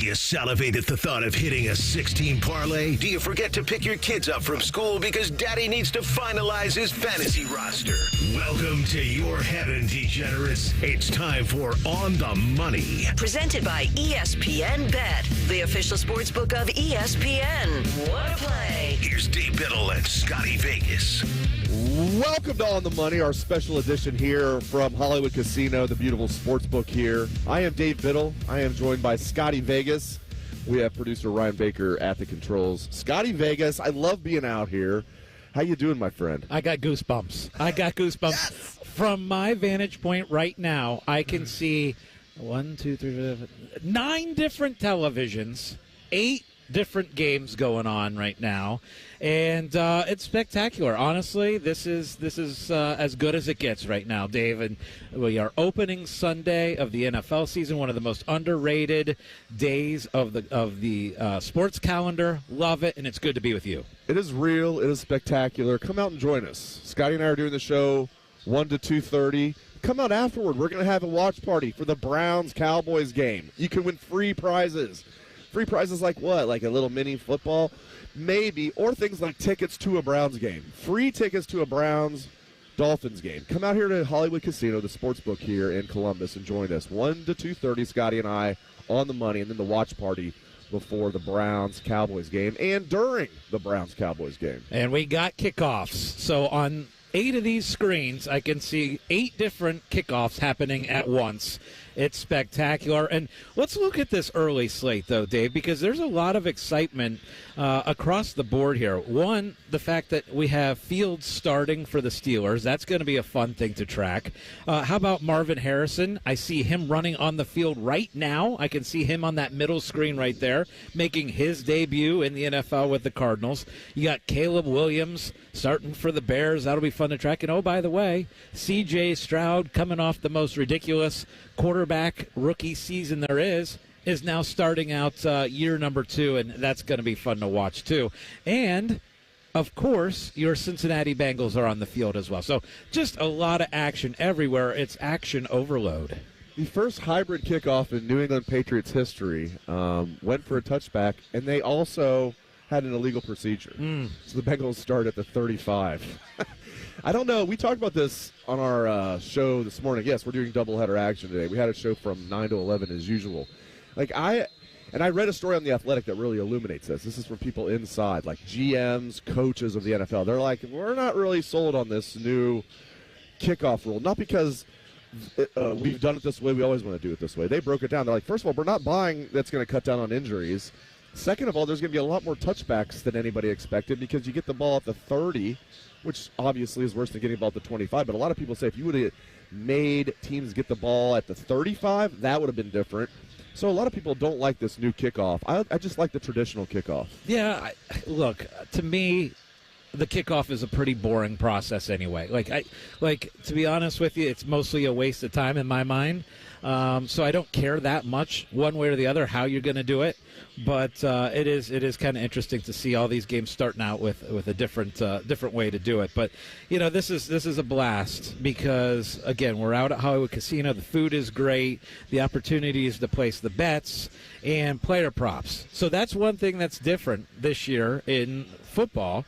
you salivate at the thought of hitting a 16 parlay? Do you forget to pick your kids up from school because daddy needs to finalize his fantasy roster? Welcome to your heaven, degenerates. It's time for On the Money. Presented by ESPN Bet, the official sportsbook of ESPN. Wanna play? Here's Dave Biddle and Scotty Vegas. Welcome to On the Money, our special edition here from Hollywood Casino, the beautiful sportsbook here. I am Dave Biddle. I am joined by Scotty Vegas. We have producer Ryan Baker at the controls. Scotty Vegas, I love being out here. How you doing, my friend? I got goosebumps. Yes! From my vantage point right now, I can see 9 different televisions, 8 different games going on right now, and it's spectacular. Honestly, this is as good as it gets right now, Dave. And we are opening Sunday of the NFL season, one of the most underrated days of the sports calendar. Love it, and it's good to be with you. It is real. It is spectacular. Come out and join us. Scotty and I are doing the show 1 to 2:30. Come out afterward. We're going to have a watch party for the Browns-Cowboys game. You can win free prizes. Free prizes like what? Like a little mini football? Maybe. Or things like tickets to a Browns game. Free tickets to a Browns-Dolphins game. Come out here to Hollywood Casino, the sportsbook here in Columbus, and join us. 1 to 2:30, Scotty and I on the money, and then the watch party before the Browns-Cowboys game and during the Browns-Cowboys game. And we got kickoffs. So on 8 of these screens, I can see 8 different kickoffs happening at once. It's spectacular. And let's look at this early slate, though, Dave, because there's a lot of excitement across the board here. One, the fact that we have Fields starting for the Steelers. That's going to be a fun thing to track. How about Marvin Harrison? I see him running on the field right now. I can see him on that middle screen right there, making his debut in the NFL with the Cardinals. You got Caleb Williams starting for the Bears. That'll be fun to track. And, oh, by the way, C.J. Stroud, coming off the most ridiculous quarterback rookie season there is now starting out year number 2, and that's going to be fun to watch too. And of course, your Cincinnati Bengals are on the field as well. So just a lot of action everywhere. It's action overload. The first hybrid kickoff in New England Patriots history went for a touchback, and they also had an illegal procedure. So the Bengals start at the 35. I don't know. We talked about this on our show this morning. Yes, we're doing doubleheader action today. We had a show from 9 to 11 as usual. I read a story on The Athletic that really illuminates this. This is from people inside, like GMs, coaches of the NFL. They're like, we're not really sold on this new kickoff rule. Not because we've done it this way. We always want to do it this way. They broke it down. They're like, first of all, we're not buying that's going to cut down on injuries. Second of all, there's going to be a lot more touchbacks than anybody expected because you get the ball at the 30, which obviously is worse than getting the ball at the 25. But a lot of people say if you would have made teams get the ball at the 35, that would have been different. So a lot of people don't like this new kickoff. I just like the traditional kickoff. Yeah, look, to me, the kickoff is a pretty boring process anyway. To be honest with you, it's mostly a waste of time in my mind. So I don't care that much one way or the other how you're going to do it. But it is kind of interesting to see all these games starting out with a different way to do it. But this is a blast because again we're out at Hollywood Casino. The food is great. The opportunities to place the bets and player props. So that's one thing that's different this year in football.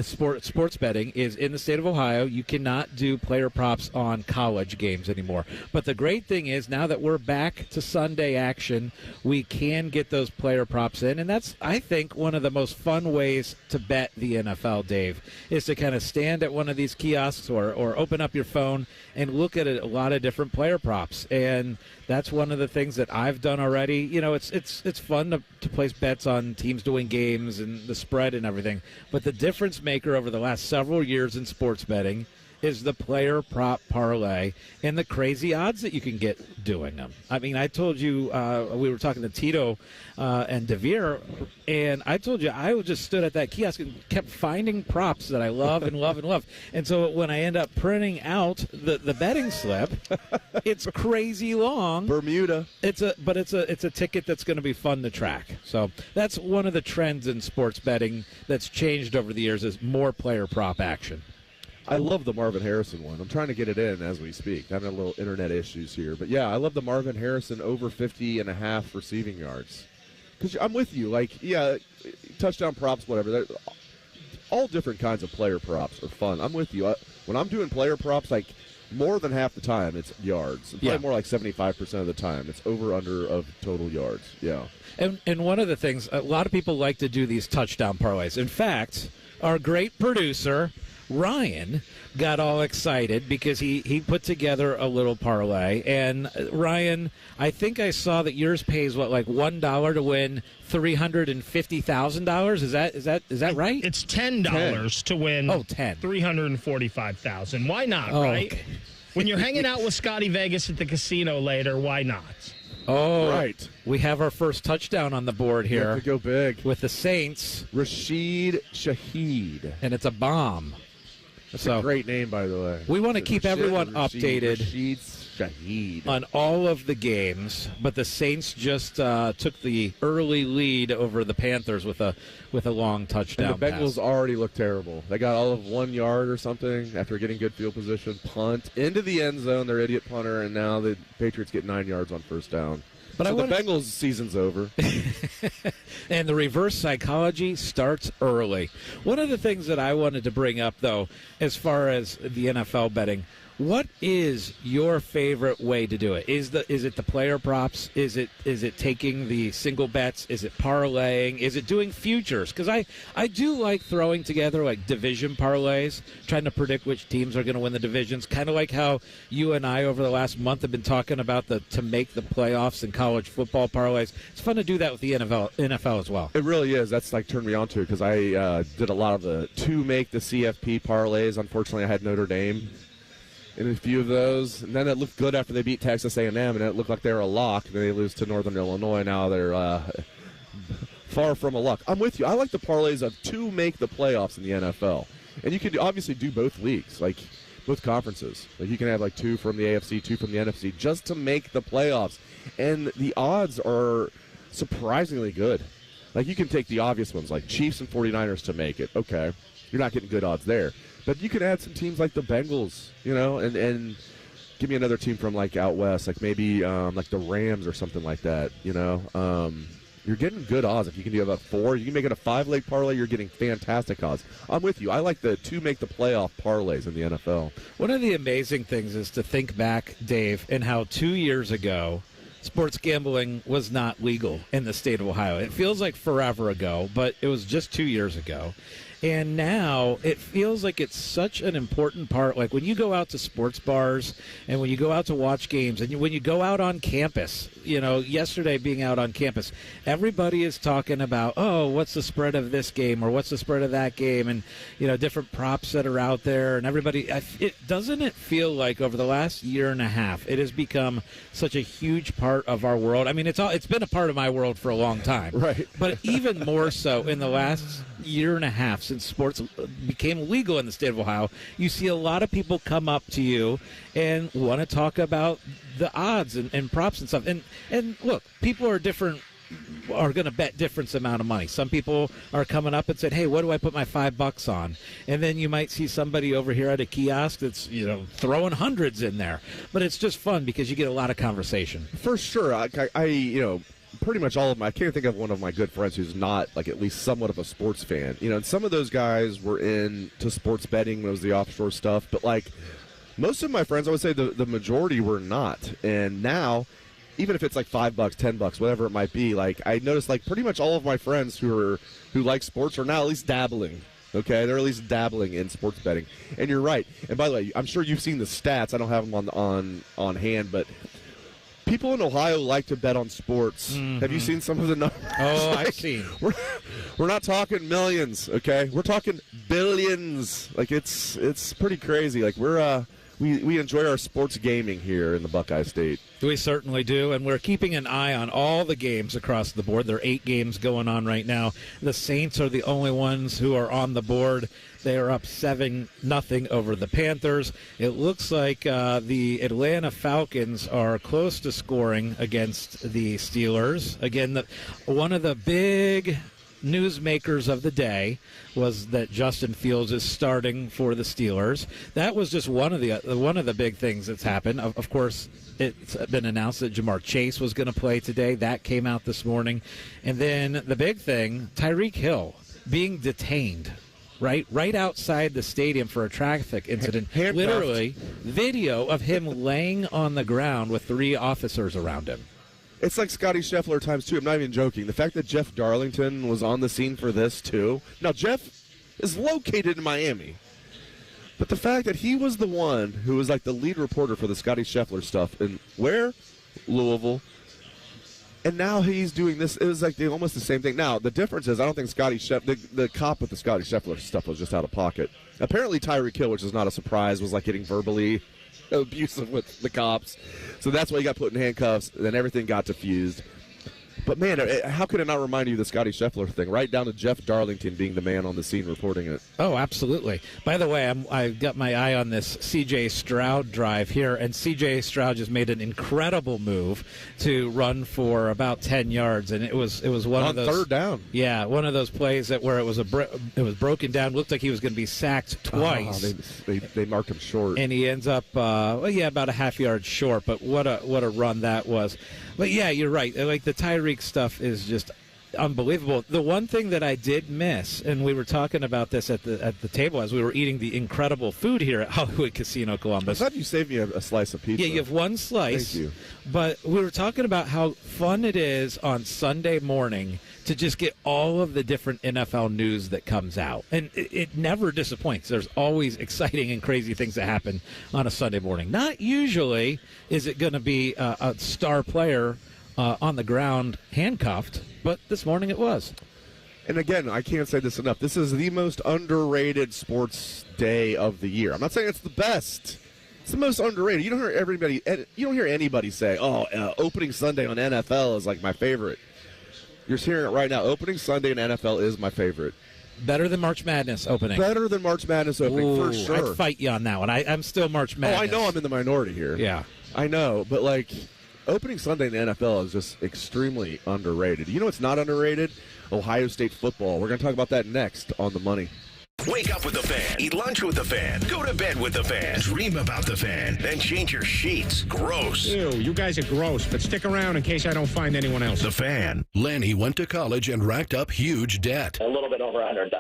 Sports betting is in the state of Ohio. You cannot do player props on college games anymore. But the great thing is now that we're back to Sunday action, we can get those player props in, and that's, I think, one of the most fun ways to bet the NFL, Dave, is to kind of stand at one of these kiosks or open up your phone and look at a lot of different player props. And that's one of the things that I've done already. It's fun to place bets on teams doing games and the spread and everything. But the difference maker over the last several years in sports betting is the player prop parlay and the crazy odds that you can get doing them. I mean, I told you we were talking to Tito and DeVere, and I told you I just stood at that kiosk and kept finding props that I love and love and love. And so when I end up printing out the betting slip, it's crazy long. Bermuda. It's a ticket that's going to be fun to track. So that's one of the trends in sports betting that's changed over the years is more player prop action. I love the Marvin Harrison one. I'm trying to get it in as we speak. Having a little internet issues here. But, yeah, I love the Marvin Harrison over 50.5 receiving yards. because I'm with you. Like, yeah, touchdown props, whatever. All different kinds of player props are fun. I'm with you. When I'm doing player props, like, more than half the time it's yards. Probably more like 75% of the time it's over/under of total yards. Yeah. And one of the things, a lot of people like to do these touchdown parlays. In fact, our great producer, Ryan, got all excited because he put together a little parlay. And Ryan, I think I saw that yours pays like $1 to win $350,000. Is that right? It's $10 to win. Oh, 10. $345,000. Why not, right? Okay. When you're hanging out with Scotty Vegas at the casino later, why not? Oh, right. We have our first touchdown on the board here. You have to go big. With the Saints. Rashid Shaheed. And it's a bomb. That's a great name, by the way. We want to keep everyone updated Rashid Shaheed. on all of the games, but the Saints just took the early lead over the Panthers with a long touchdown And the Bengals pass. already look terrible. They got all of 1 yard or something after getting good field position, punt into the end zone, their idiot punter, and now the Patriots get 9 yards on first down. But so the Bengals' season's over. And the reverse psychology starts early. One of the things that I wanted to bring up, though, as far as the NFL betting, what is your favorite way to do it? Is it the player props? Is it taking the single bets? Is it parlaying? Is it doing futures? Because I do like throwing together like division parlays, trying to predict which teams are going to win the divisions. Kind of like how you and I over the last month have been talking about to make the playoffs in college football parlays. It's fun to do that with the NFL as well. It really is. That's like turned me on to it because I did a lot of to make the CFP parlays. Unfortunately, I had Notre Dame in a few of those, and then it looked good after they beat Texas A&M, and it looked like they were a lock. Then they lose to Northern Illinois. Now they're far from a lock. I'm with you. I like the parlays of to make the playoffs in the NFL, and you can obviously do both leagues, like both conferences. Like you can have like 2 from the AFC, 2 from the NFC, just to make the playoffs, and the odds are surprisingly good. Like you can take the obvious ones, like Chiefs and 49ers to make it. Okay, you're not getting good odds there. But you could add some teams like the Bengals, and give me another team from like out west, like maybe like the Rams or something like that. You're getting good odds if you can do about 4. You can make it a 5-leg parlay. You're getting fantastic odds. I'm with you. I like to make the playoff parlays in the NFL. One of the amazing things is to think back, Dave, and how 2 years ago sports gambling was not legal in the state of Ohio. It feels like forever ago, but it was just 2 years ago. And now it feels like it's such an important part. Like when you go out to sports bars and when you go out to watch games and when you go out on campus, yesterday being out on campus, everybody is talking about, oh, what's the spread of this game or what's the spread of that game and, different props that are out there. And everybody, doesn't it feel like over the last year and a half, it has become such a huge part of our world? I mean, it's been a part of my world for a long time. Right. But even more so in the last year and a half since sports became legal in the state of Ohio, you see a lot of people come up to you and want to talk about the odds and props and stuff. And look, people are going to bet different amount of money. Some people are coming up and said, hey, what do I put my $5 on? And then you might see somebody over here at a kiosk that's, throwing hundreds in there. But it's just fun because you get a lot of conversation. For sure. I pretty much all of I can't think of one of my good friends who's not like at least somewhat of a sports fan. And some of those guys were into sports betting when it was the offshore stuff, but like most of my friends, I would say the majority were not. And now, even if it's like $5, $10, whatever it might be, like I noticed like pretty much all of my friends who like sports are now at least dabbling. Okay, they're at least dabbling in sports betting. And you're right. And by the way, I'm sure you've seen the stats. I don't have them on hand, but people in Ohio like to bet on sports. Mm-hmm. Have you seen some of the numbers? Oh, like, I've seen. We're not talking millions, okay? We're talking billions. Like it's pretty crazy. Like we enjoy our sports gaming here in the Buckeye State. We certainly do, and we're keeping an eye on all the games across the board. There are 8 games going on right now. The Saints are the only ones who are on the board. They are up 7-0 over the Panthers. It looks like the Atlanta Falcons are close to scoring against the Steelers. Again, one of the big newsmakers of the day was that Justin Fields is starting for the Steelers. That was just one of the big things that's happened. Of course, it's been announced that Jamar Chase was going to play today. That came out this morning. And then the big thing, Tyreek Hill being detained right outside the stadium for a traffic incident. Handcuffed. Literally, video of him laying on the ground with 3 officers around him. It's like Scotty Scheffler times 2. I'm not even joking. The fact that Jeff Darlington was on the scene for this, too. Now, Jeff is located in Miami. But the fact that he was the one who was like the lead reporter for the Scotty Scheffler stuff in where? Louisville. And now he's doing this. It was like almost the same thing. Now, the difference is I don't think Scotty the cop with the Scotty Scheffler stuff was just out of pocket. Apparently, Tyreek Hill, which is not a surprise, was like getting verbally abusive with the cops. So that's why he got put in handcuffs. Then everything got diffused. But, man, how could it not remind you of the Scotty Scheffler thing? Right down to Jeff Darlington being the man on the scene reporting it. Oh, absolutely. By the way, I've got my eye on this C.J. Stroud drive here, and C.J. Stroud just made an incredible move to run for about 10 yards, and it was one on of those third down. Yeah, one of those plays where it was broken down. Looked like he was going to be sacked twice. They marked him short, and he ends up about a half yard short. But what a run that was. But yeah, you're right. Like the Tyreek stuff is just unbelievable. The one thing that I did miss, and we were talking about this at the table as we were eating the incredible food here at Hollywood Casino Columbus. I thought you saved me a slice of pizza. Yeah, you have one slice. Thank you. But we were talking about how fun it is on Sunday morning to just get all of the different NFL news that comes out. And it never disappoints. There's always exciting and crazy things that happen on a Sunday morning. Not usually is it going to be a star player on the ground handcuffed, but this morning it was. And again, I can't say this enough. This is the most underrated sports day of the year. I'm not saying it's the best. It's the most underrated. You don't hear anybody say, opening Sunday on NFL is like my favorite. You're hearing it right now. Opening Sunday in NFL is my favorite. Better than March Madness opening. Better than March Madness opening, for sure. I'd fight you on that one. I'm still March Madness. Oh, I know I'm in the minority here. Yeah. I know, but like opening Sunday in the NFL is just extremely underrated. You know what's not underrated? Ohio State football. We're going to talk about that next on The Money. Wake up with the Fan. Eat lunch with the Fan. Go to bed with the Fan. Dream about the Fan. Then change your sheets. Gross. Ew, you guys are gross, but stick around in case I don't find anyone else. The Fan. Lanny went to college and racked up huge debt. A little bit over $100,000.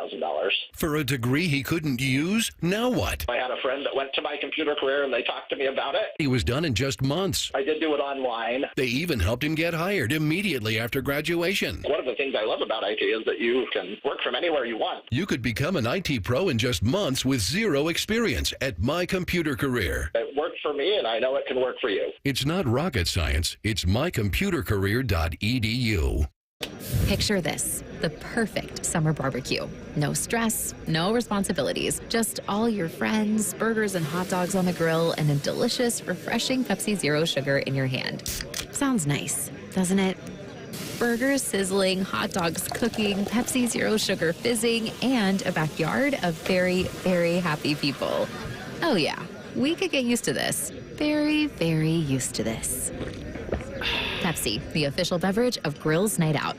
For a degree he couldn't use? Now what? I had a friend that went to my computer career, and they talked to me about it. He was done in just months. I did do it online. They even helped him get hired immediately after graduation. One of the things I love about IT is that you can work from anywhere you want. You could become an IT pro in just months with zero experience at My Computer Career. It worked for me, and I know it can work for you. It's not rocket science. It's mycomputercareer.edu. Picture this, the perfect summer barbecue. No stress, no responsibilities, just all your friends, burgers and hot dogs on the grill, and a delicious, refreshing Pepsi Zero Sugar in your hand. Sounds nice, doesn't it? Burgers sizzling, hot dogs cooking, Pepsi Zero Sugar fizzing, and a backyard of very, very happy people. Oh yeah, we could get used to this. Very, very used to this. Pepsi, the official beverage of Grills Night Out.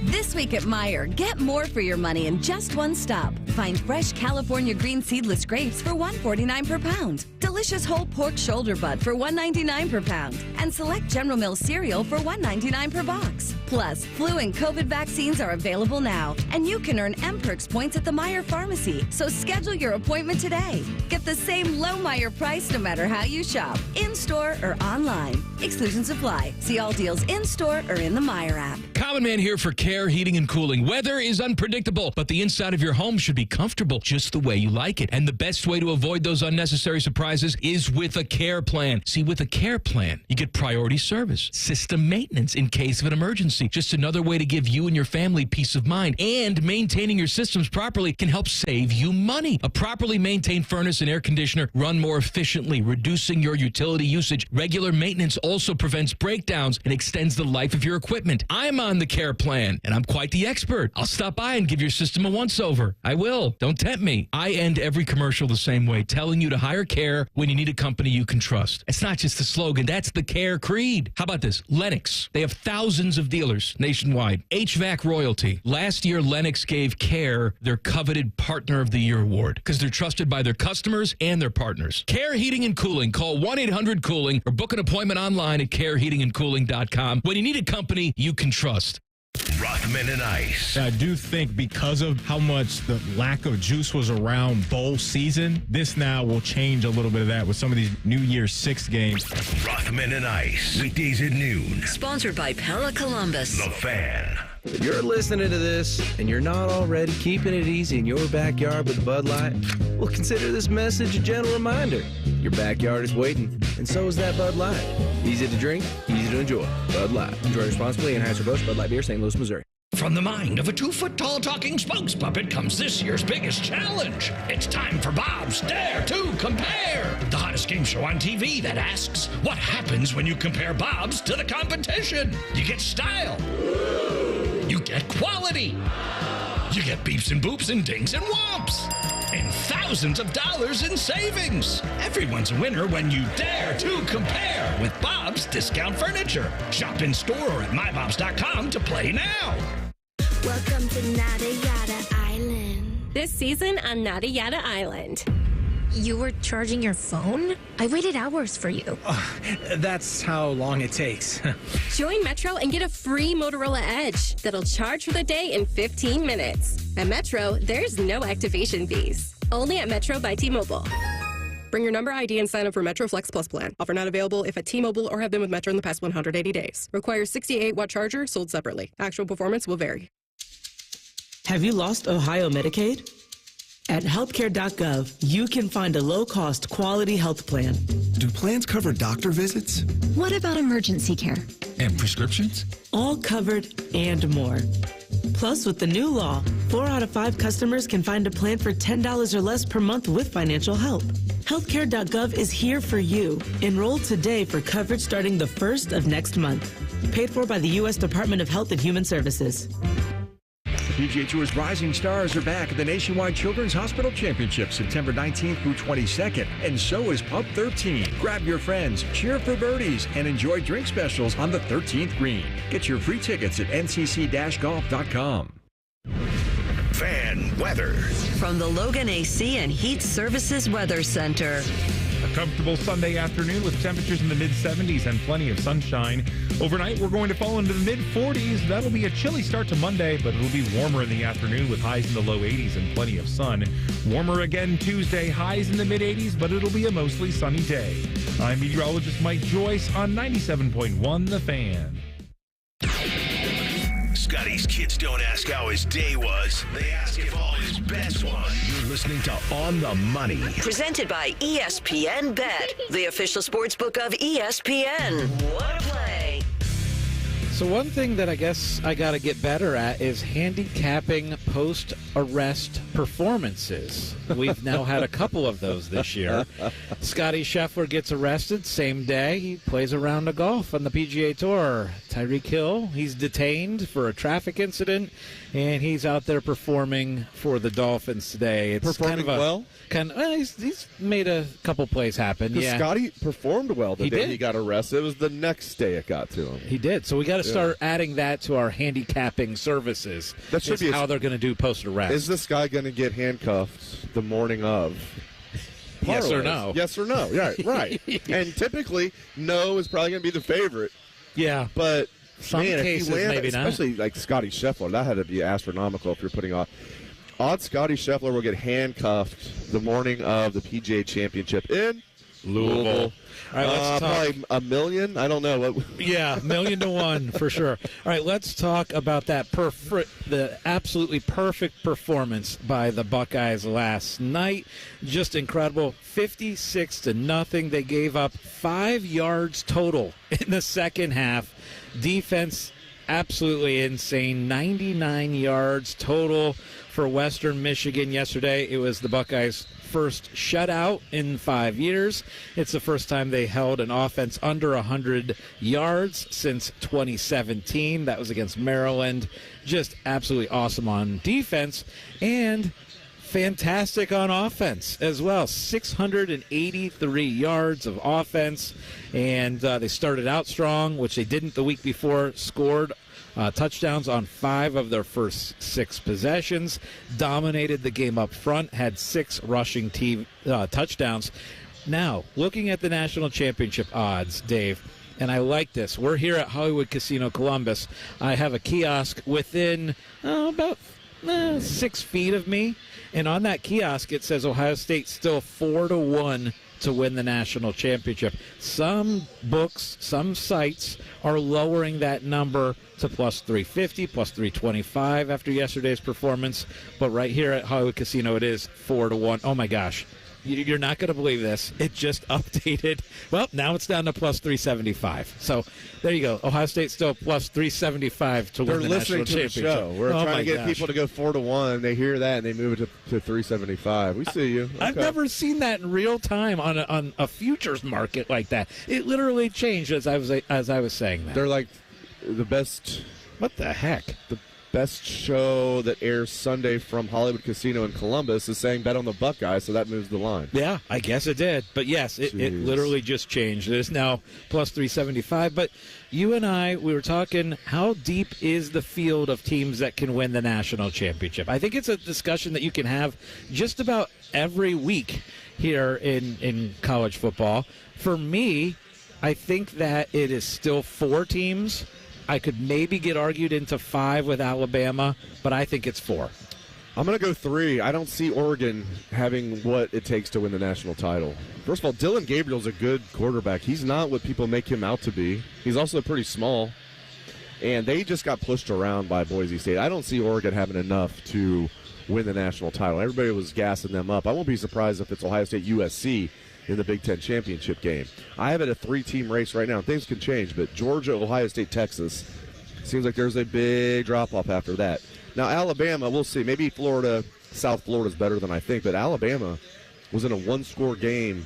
This week at Meijer, get more for your money in just one stop. Find fresh California green seedless grapes for $1.49 per pound. Delicious whole pork shoulder butt for $1.99 per pound. And select General Mills cereal for $1.99 per box. Plus, flu and COVID vaccines are available now. And you can earn M-Perks points at the Meijer Pharmacy. So schedule your appointment today. Get the same low Meijer price no matter how you shop, in-store or online. Exclusions apply. See all deals in-store or in the Meijer app. Common Man here for Care Heating and Cooling. Weather is unpredictable, but the inside of your home should be comfortable just the way you like it. And the best way to avoid those unnecessary surprises is with a care plan. See, with a care plan, you get priority service, system maintenance in case of an emergency. Just another way to give you and your family peace of mind. And maintaining your systems properly can help save you money. A properly maintained furnace and air conditioner run more efficiently, reducing your utility usage. Regular maintenance also prevents breakdowns and extends the life of your equipment. I'm on the care plan, and I'm quite the expert. I'll stop by and give your system a once-over. I will. Hill. Don't tempt me. I end every commercial the same way, telling you to hire Care when you need a company you can trust. It's not just the slogan, that's the Care creed. How about this? Lennox. They have thousands of dealers nationwide. HVAC royalty. Last year, Lennox gave Care their coveted Partner of the Year award because they're trusted by their customers and their partners. Care Heating and Cooling. Call 1-800-COOLING or book an appointment online at careheatingandcooling.com when you need a company you can trust. Rothman and Ice. I do think because of how much the lack of juice was around bowl season, this now will change a little bit of that with some of these New Year's 6 games. Rothman and Ice. Weekdays at noon. Sponsored by Pella Columbus. The Fan. If you're listening to this and you're not already keeping it easy in your backyard with Bud Light, well, consider this message a gentle reminder. Your backyard is waiting, and so is that Bud Light. Easy to drink, easy to enjoy. Bud Light. Enjoy responsibly. Anheuser-Busch Bud Light Beer, St. Louis, Missouri. From the mind of a 2-foot-tall talking spokes puppet comes this year's biggest challenge. It's time for Bob's Dare to Compare, the hottest game show on TV that asks, what happens when you compare Bob's to the competition? You get style. You get quality. You get beeps and boops and dings and whomps. And thousands of dollars in savings. Everyone's a winner when you dare to compare with Bob's Discount Furniture. Shop in store or at mybobs.com to play now. Welcome to Nada Yada Island. This season on Nada Yada Island. You were charging your phone? I waited hours for you. That's how long it takes. Join Metro and get a free Motorola Edge that'll charge for the day in 15 minutes. At Metro, there's no activation fees. Only at Metro by T-Mobile. Bring your number ID and sign up for Metro Flex Plus plan. Offer not available if at T-Mobile or have been with Metro in the past 180 days. Requires 68-watt charger sold separately. Actual performance will vary. Have you lost Ohio Medicaid? At healthcare.gov, you can find a low-cost, quality health plan. Do plans cover doctor visits? What about emergency care? And prescriptions? All covered and more. Plus, with the new law, 4 out of 5 customers can find a plan for $10 or less per month with financial help. Healthcare.gov is here for you. Enroll today for coverage starting the 1st of next month. Paid for by the U.S. Department of Health and Human Services. PGA Tour's rising stars are back at the Nationwide Children's Hospital Championship September 19th through 22nd, and so is Pub 13. Grab your friends, cheer for birdies, and enjoy drink specials on the 13th green. Get your free tickets at ncc-golf.com. Fan weather. From the Logan AC and Heat Services Weather Center. A comfortable Sunday afternoon with temperatures in the mid-70s and plenty of sunshine. Overnight, we're going to fall into the mid-40s. That'll be a chilly start to Monday, but it'll be warmer in the afternoon with highs in the low 80s and plenty of sun. Warmer again Tuesday, highs in the mid-80s, but it'll be a mostly sunny day. I'm meteorologist Mike Joyce on 97.1 The Fan. Scotty's kids don't ask how his day was. They ask if all his bets won. You're listening to On the Money. Presented by ESPN Bet, the official sportsbook of ESPN. What a play. So one thing that I guess I got to get better at is handicapping post-arrest performances. We've now had a couple of those this year. Scotty Scheffler gets arrested same day. He plays a round of golf on the PGA Tour. Tyreek Hill, he's detained for a traffic incident, and he's out there performing for the Dolphins today. It's performing well? He's made a couple plays happen. Yeah. Scotty performed well the day did. he got arrested. It was the next day it got to him. He did. So we got to start adding that to our handicapping services. That should be how they're going to do post-arrest. Is this guy going to get handcuffed the morning of? Yes or no? Yes or no. Yeah, right. And typically, no is probably going to be the favorite. Yeah. But, some cases, maybe not. Especially like Scotty Scheffler, that had to be astronomical if you're putting off. Odds Scotty Scheffler will get handcuffed the morning of the PGA Championship in Louisville. All right, let's talk. Probably $1 million. I don't know. Yeah, 1,000,000 to 1 for sure. All right, let's talk about that the absolutely perfect performance by the Buckeyes last night. Just incredible. 56-0. They gave up 5 yards total in the second half. Defense absolutely insane. 99 yards total for Western Michigan yesterday. It was the Buckeyes' first shutout in 5 years. It's the first time they held an offense under 100 yards since 2017. That was against Maryland. Just absolutely awesome on defense. And fantastic on offense as well. 683 yards of offense, and they started out strong, which they didn't the week before, scored touchdowns on 5 of their first 6 possessions, dominated the game up front, had 6 rushing touchdowns. Now, looking at the national championship odds, Dave, and I like this. We're here at Hollywood Casino Columbus. I have a kiosk within about 6 feet of me, and on that kiosk it says Ohio State still 4-1 to win the national championship. Some books, some sites are lowering that number to plus 350, plus 325 after yesterday's performance, but right here at Hollywood Casino it is 4-1. Oh my gosh. You're not going to believe this. It just updated. Well, now it's down to plus 375. So there you go. Ohio State still plus 375 to win the national championship. They're listening to the show. We're trying to get people to go 4-1. They hear that and they move it to 375. We see you. Okay. I've never seen that in real time on a futures market like that. It literally changed as I was saying that. They're like the best. What the heck? The best show that airs Sunday from Hollywood Casino in Columbus is saying bet on the Buckeyes, so that moves the line. Yeah, I guess it did. But yes, it literally just changed. It is now plus 375. But you and I, we were talking, how deep is the field of teams that can win the national championship? I think it's a discussion that you can have just about every week here in college football. For me, I think that it is still 4 teams. I could maybe get argued into 5 with Alabama, but I think it's 4. I'm going to go 3. I don't see Oregon having what it takes to win the national title. First of all, Dylan Gabriel's a good quarterback. He's not what people make him out to be. He's also pretty small. And they just got pushed around by Boise State. I don't see Oregon having enough to win the national title. Everybody was gassing them up. I won't be surprised if it's Ohio State USC in the Big Ten championship game. I have it a 3-team race right now. Things can change, but Georgia, Ohio State, Texas, seems like there's a big drop-off after that. Now, Alabama, we'll see. Maybe Florida, South Florida's better than I think, but Alabama was in a 1-score game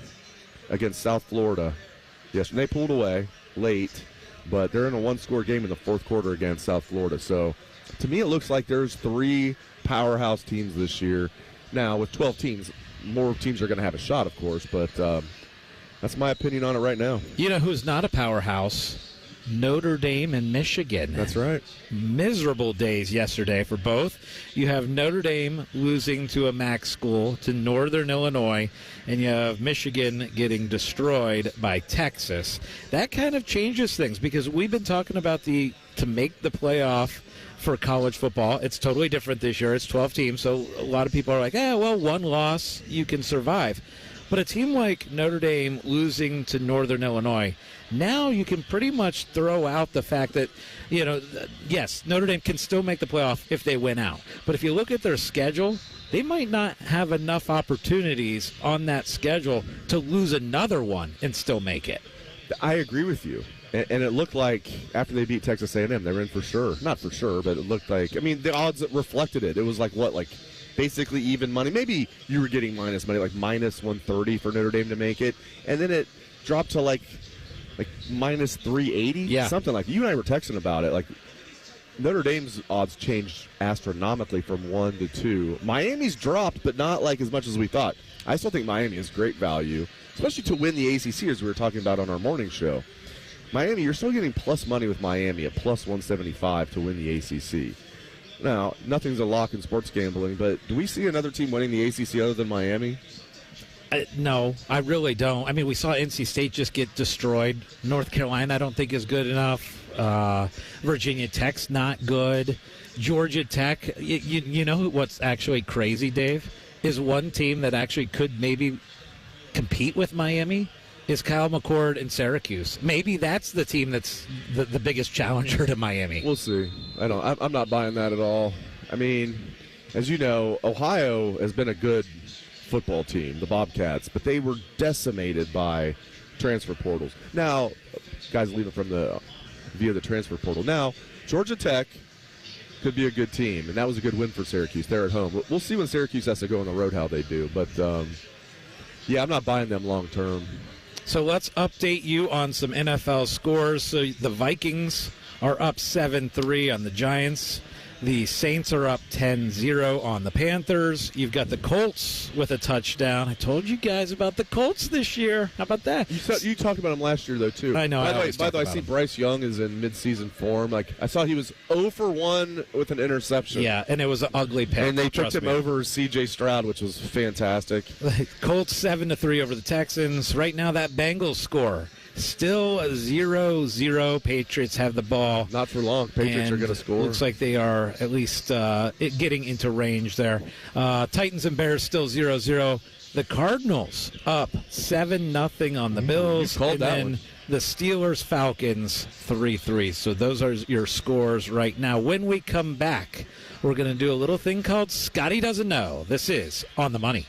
against South Florida yesterday. They pulled away late, but they're in a 1-score game in the 4th quarter against South Florida. So, to me, it looks like there's 3 powerhouse teams this year. Now, with 12 teams, more teams are going to have a shot, of course, but that's my opinion on it right now. You know who's not a powerhouse? Notre Dame and Michigan. That's right. Miserable days yesterday for both. You have Notre Dame losing to a MAC school, to Northern Illinois, and you have Michigan getting destroyed by Texas. That kind of changes things because we've been talking about to make the playoff for college football. It's totally different this year. It's 12 teams, so a lot of people are like, one loss, you can survive. But a team like Notre Dame losing to Northern Illinois, now you can pretty much throw out the fact that, yes, Notre Dame can still make the playoff if they win out. But if you look at their schedule, they might not have enough opportunities on that schedule to lose another one and still make it. I agree with you. And it looked like after they beat Texas A&M, they were in for sure. Not for sure, but it looked like, the odds reflected it. It was like, basically even money. Maybe you were getting minus money, like minus 130 for Notre Dame to make it. And then it dropped to like minus 380, something like that. You and I were texting about it. Like, Notre Dame's odds changed astronomically from 1 to 2. Miami's dropped, but not like as much as we thought. I still think Miami is great value, especially to win the ACC, as we were talking about on our morning show. Miami, you're still getting plus money with Miami at plus 175 to win the ACC. Now, nothing's a lock in sports gambling, but do we see another team winning the ACC other than Miami? No, I really don't. We saw NC State just get destroyed. North Carolina, I don't think is good enough. Virginia Tech's not good. Georgia Tech, you know what's actually crazy, Dave, is one team that actually could maybe compete with Miami is Kyle McCord and Syracuse. Maybe that's the team that's the biggest challenger to Miami. We'll see. I'm not buying that at all. As you know, Ohio has been a good football team, the Bobcats, but they were decimated by transfer portals. Now, guys leaving via the transfer portal. Now, Georgia Tech could be a good team, and that was a good win for Syracuse. They're at home. We'll see when Syracuse has to go on the road how they do. But, I'm not buying them long term. So let's update you on some NFL scores. So the Vikings are up 7-3 on the Giants. The Saints are up 10-0 on the Panthers. You've got the Colts with a touchdown. I told you guys about the Colts this year. How about that? You talked about him last year, though, too. I know. By the way, I see Bryce Young is in mid-season form. Like, I saw he was 0 for 1 with an interception. Yeah, and it was an ugly pick. And they picked him over C.J. Stroud, which was fantastic. Colts 7-3 over the Texans. Right now, that Bengals score still 0-0. Patriots have the ball. Not for long. Patriots are going to score. Looks like they are at least getting into range there. Titans and Bears still 0-0. The Cardinals up 7-0 on the Bills. You called and that then one. The Steelers-Falcons 3-3. So those are your scores right now. When we come back, we're going to do a little thing called Scotty Doesn't Know. This is On the Money.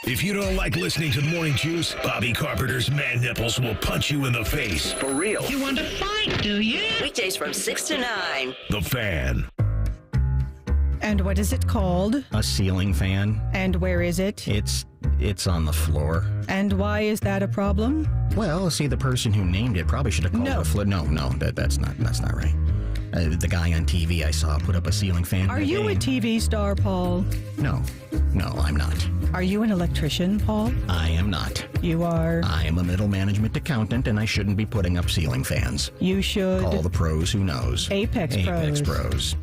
If you don't like listening to the Morning Juice, Bobby Carpenter's man nipples will punch you in the face. For real. You want to fight, do you? Weekdays from 6 to 9. The Fan. And what is it called? A ceiling fan. And where is it? It's on the floor. And why is that a problem? Well, see, the person who named it probably should have called it a floor. No, that's not right. The guy on TV I saw put up a ceiling fan. Are you a TV star, Paul? No, I'm not. Are you an electrician, Paul? I am not. You are? I am a middle management accountant, and I shouldn't be putting up ceiling fans. You should. Call the pros who knows. Apex Pros.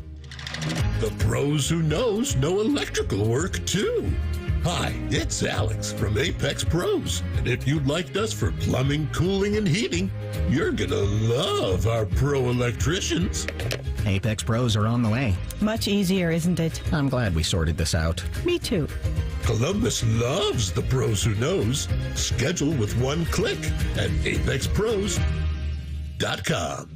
The pros who knows know electrical work, too. Hi, it's Alex from Apex Pros. And if you liked us for plumbing, cooling, and heating, you're gonna love our pro electricians. Apex Pros are on the way. Much easier, isn't it? I'm glad we sorted this out. Me too. Columbus loves the pros who knows. Schedule with one click at apexpros.com.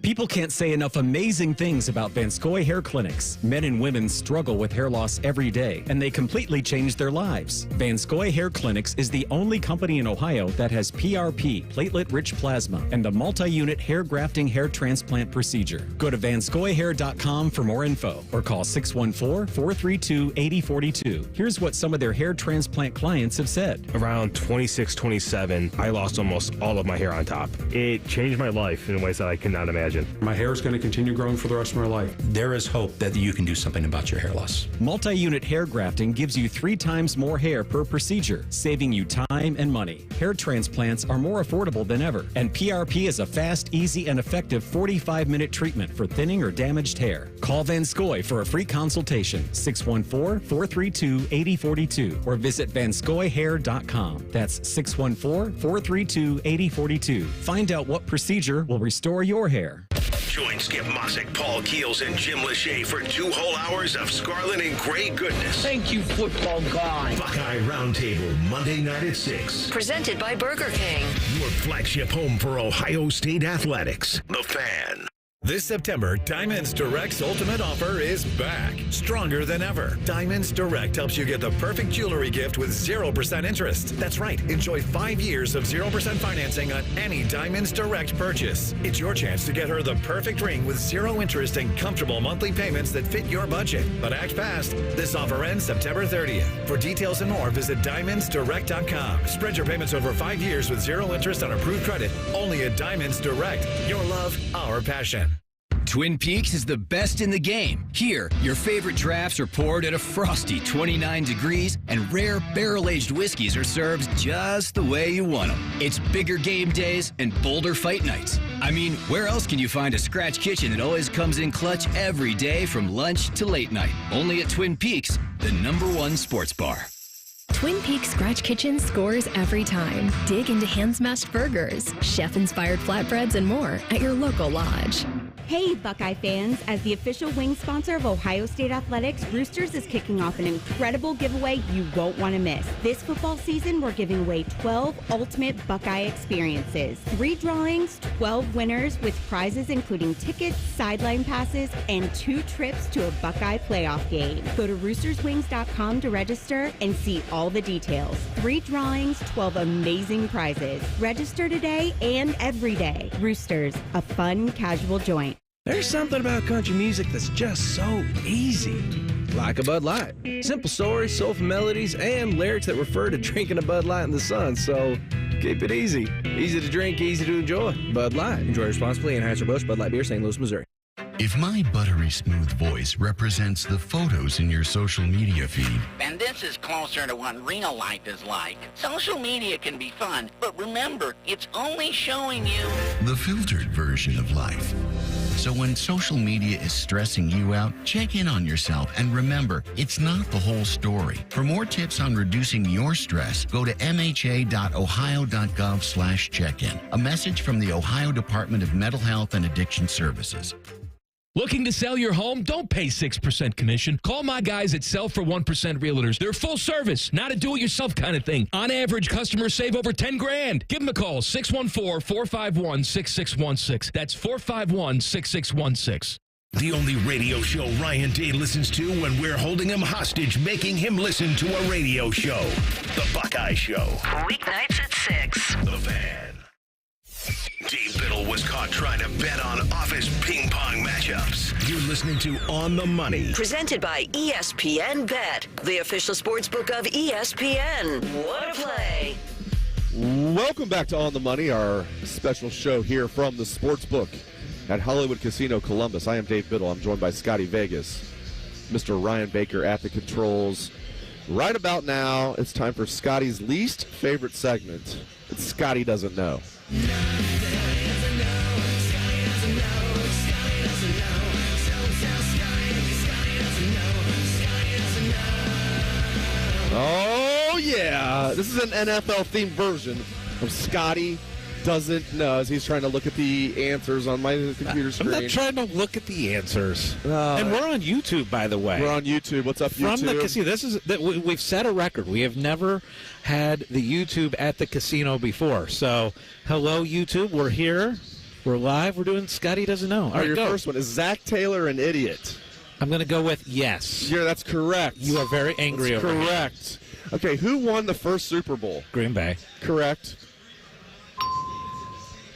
People can't say enough amazing things about Vanscoy Hair Clinics. Men and women struggle with hair loss every day, and they completely change their lives. Vanscoy Hair Clinics is the only company in Ohio that has PRP, platelet-rich plasma, and a multi-unit hair grafting hair transplant procedure. Go to vanscoyhair.com for more info, or call 614-432-8042. Here's what some of their hair transplant clients have said. Around 26, 27, I lost almost all of my hair on top. It changed my life in ways that I could not imagine. My hair is going to continue growing for the rest of my life. There is hope that you can do something about your hair loss. Multi-unit hair grafting gives you 3 times more hair per procedure, saving you time and money. Hair transplants are more affordable than ever, and PRP is a fast, easy, and effective 45-minute treatment for thinning or damaged hair. Call Vanscoy for a free consultation, 614-432-8042, or visit vanscoyhair.com. That's 614-432-8042. Find out what procedure will restore your hair. Join Skip Mossick, Paul Keels, and Jim Lachey for 2 whole hours of scarlet and gray goodness. Thank you, football guy. Buckeye Roundtable, Monday night at 6. Presented by Burger King. Your flagship home for Ohio State athletics. The Fan. This September, Diamonds Direct's ultimate offer is back, stronger than ever. Diamonds Direct helps you get the perfect jewelry gift with 0% interest. That's right, enjoy 5 years of 0% financing on any Diamonds Direct purchase. It's your chance to get her the perfect ring with 0 interest and comfortable monthly payments that fit your budget. But act fast. This offer ends September 30th. For details and more, visit diamondsdirect.com. Spread your payments over 5 years with 0 interest on approved credit. Only at Diamonds Direct. Your love, our passion. Twin Peaks is the best in the game. Here, your favorite drafts are poured at a frosty 29 degrees, and rare barrel-aged whiskeys are served just the way you want them. It's bigger game days and bolder fight nights. I mean, where else can you find a scratch kitchen that always comes in clutch every day from lunch to late night? Only at Twin Peaks, the #1 sports bar. Twin Peaks Scratch Kitchen scores every time. Dig into hand-smashed burgers, chef-inspired flatbreads, and more at your local lodge. Hey, Buckeye fans. As the official wing sponsor of Ohio State Athletics, Roosters is kicking off an incredible giveaway you won't want to miss. This football season, we're giving away 12 ultimate Buckeye experiences. 3 drawings, 12 winners with prizes including tickets, sideline passes, and 2 trips to a Buckeye playoff game. Go to roosterswings.com to register and see all the details. 3 drawings, 12 amazing prizes. Register today and every day. Roosters, a fun, casual joint. There's something about country music that's just so easy. Like a Bud Light. Simple stories, soulful melodies, and lyrics that refer to drinking a Bud Light in the sun. So Keep it easy. Easy to drink, easy to enjoy. Bud Light. Enjoy responsibly. Anheuser-Busch Bud Light Beer, St. Louis, Missouri. If my buttery smooth voice represents the photos in your social media feed, And this is closer to what real life is like. Social media can be fun, but remember, it's only showing you the filtered version of life. So when social media is stressing you out, check in on yourself and remember, it's not the whole story. For more tips on reducing your stress, go to mha.ohio.gov/check-in. A message from the Ohio Department of Mental Health and Addiction Services. Looking to sell your home? Don't pay 6% commission. Call my guys at Sell for 1% Realtors. They're full service, not a do-it-yourself kind of thing. On average, customers save over $10,000. Give them a call, 614-451-6616. That's 451-6616. The only radio show Ryan Day listens to when we're holding him hostage, making him listen to a radio show. The Buckeye Show. Weeknights at 6. The Fan. Dave Biddle was caught trying to bet on office ping pong matchups. You're listening to On the Money. Presented by ESPN Bet, the official sportsbook of ESPN. What a play. Welcome back to On the Money, our special show here from the Sportsbook at Hollywood Casino Columbus. I am Dave Biddle. I'm joined by Scotty Vegas, Mr. Ryan Baker at the controls. Right about now, it's time for Scotty's least favorite segment. It's Scotty Doesn't Know. Oh, yeah. This is an NFL-themed version of Scotty Doesn't Know, as he's trying to look at the answers on my computer screen. I'm not trying to look at the answers. And we're on YouTube, by the way. We're on YouTube. What's up, YouTube? From the casino. We've set a record. We have never had the YouTube at the casino before. So, hello, YouTube. We're here. We're live. We're doing Scotty Doesn't Know. All right, your go. first one. Is Zach Taylor an idiot? I'm going to go with yes. Yeah, that's correct. You are very angry that's over correct. Okay, who won the first Super Bowl? Green Bay. Correct.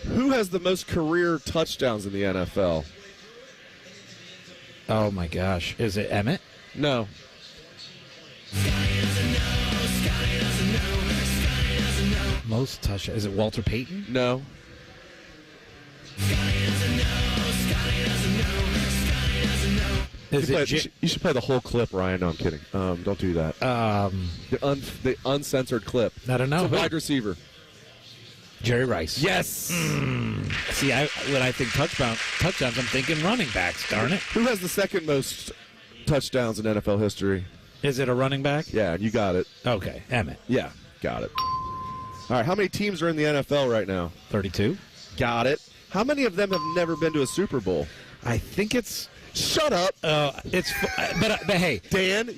Who has the most career touchdowns in the NFL? Oh, my gosh. Is it Emmett? No. Most touchdowns. Is it Walter Payton? No. You should play the whole clip, Ryan. No, I'm kidding. Don't do that. The uncensored clip. I don't know. It's a wide receiver. Jerry Rice. Yes. See, when I think touchdowns, I'm thinking running backs, darn it. Who has the second most touchdowns in NFL history? Is it a running back? Yeah, you got it. Okay, Emmett. Yeah, got it. All right, how many teams are in the NFL right now? 32. Got it. How many of them have never been to a Super Bowl? I think it's... Shut up. But hey, Dan,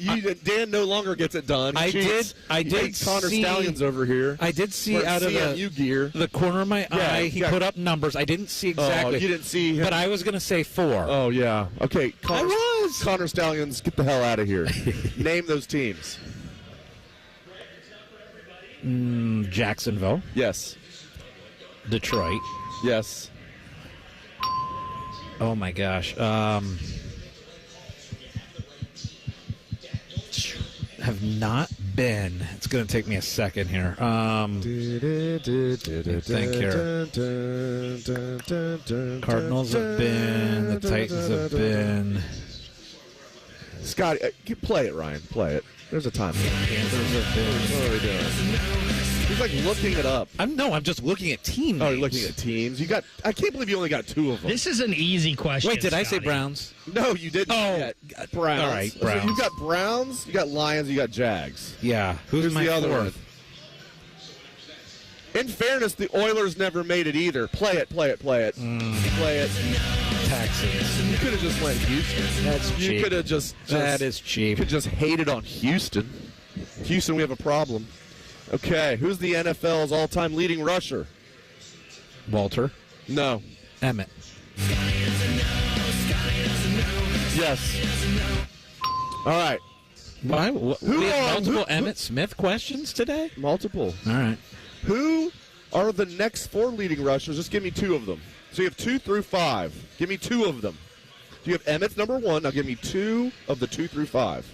Dan no longer gets it done. I did Connor see Stallions over here. I did see out of the corner of my eye, he put up numbers. I didn't see exactly. Oh, you didn't see him. But I was going to say 4. Oh, yeah. Okay, Connor Stallions, get the hell out of here. Name those teams. Jacksonville. Yes. Detroit. Yes. Oh, my gosh. Have not been. It's going to take me a second here. Think here. Cardinals have been. The Titans have been. Scotty, play it, Ryan. Play it. There's a time. Panthers have been. What are we doing? He's like looking it up. I'm just looking at teams. Oh, you're looking at teams. I can't believe you only got 2 of them. This is an easy question. Wait, did Scotty. I say Browns? No, you didn't. Oh, Browns. All right, Browns. So you got Browns, you got Lions, you got Jags. Yeah. Who's the other fourth? one? In fairness, the Oilers never made it either. Play it. Play it. Play it. Texans. You could have just went Houston. That's cheap. You could have just that is cheap. You could just hated on Houston. Houston, we have a problem. Okay, who's the NFL's all-time leading rusher? Walter. No. Emmett. Yes. All right. Why? We have multiple Emmett Smith questions today? Multiple. All right. Who are the next 4 leading rushers? Just give me 2 of them. So you have 2 through 5. Give me 2 of them. So you have Emmett's number 1. Now give me 2 of the 2 through 5.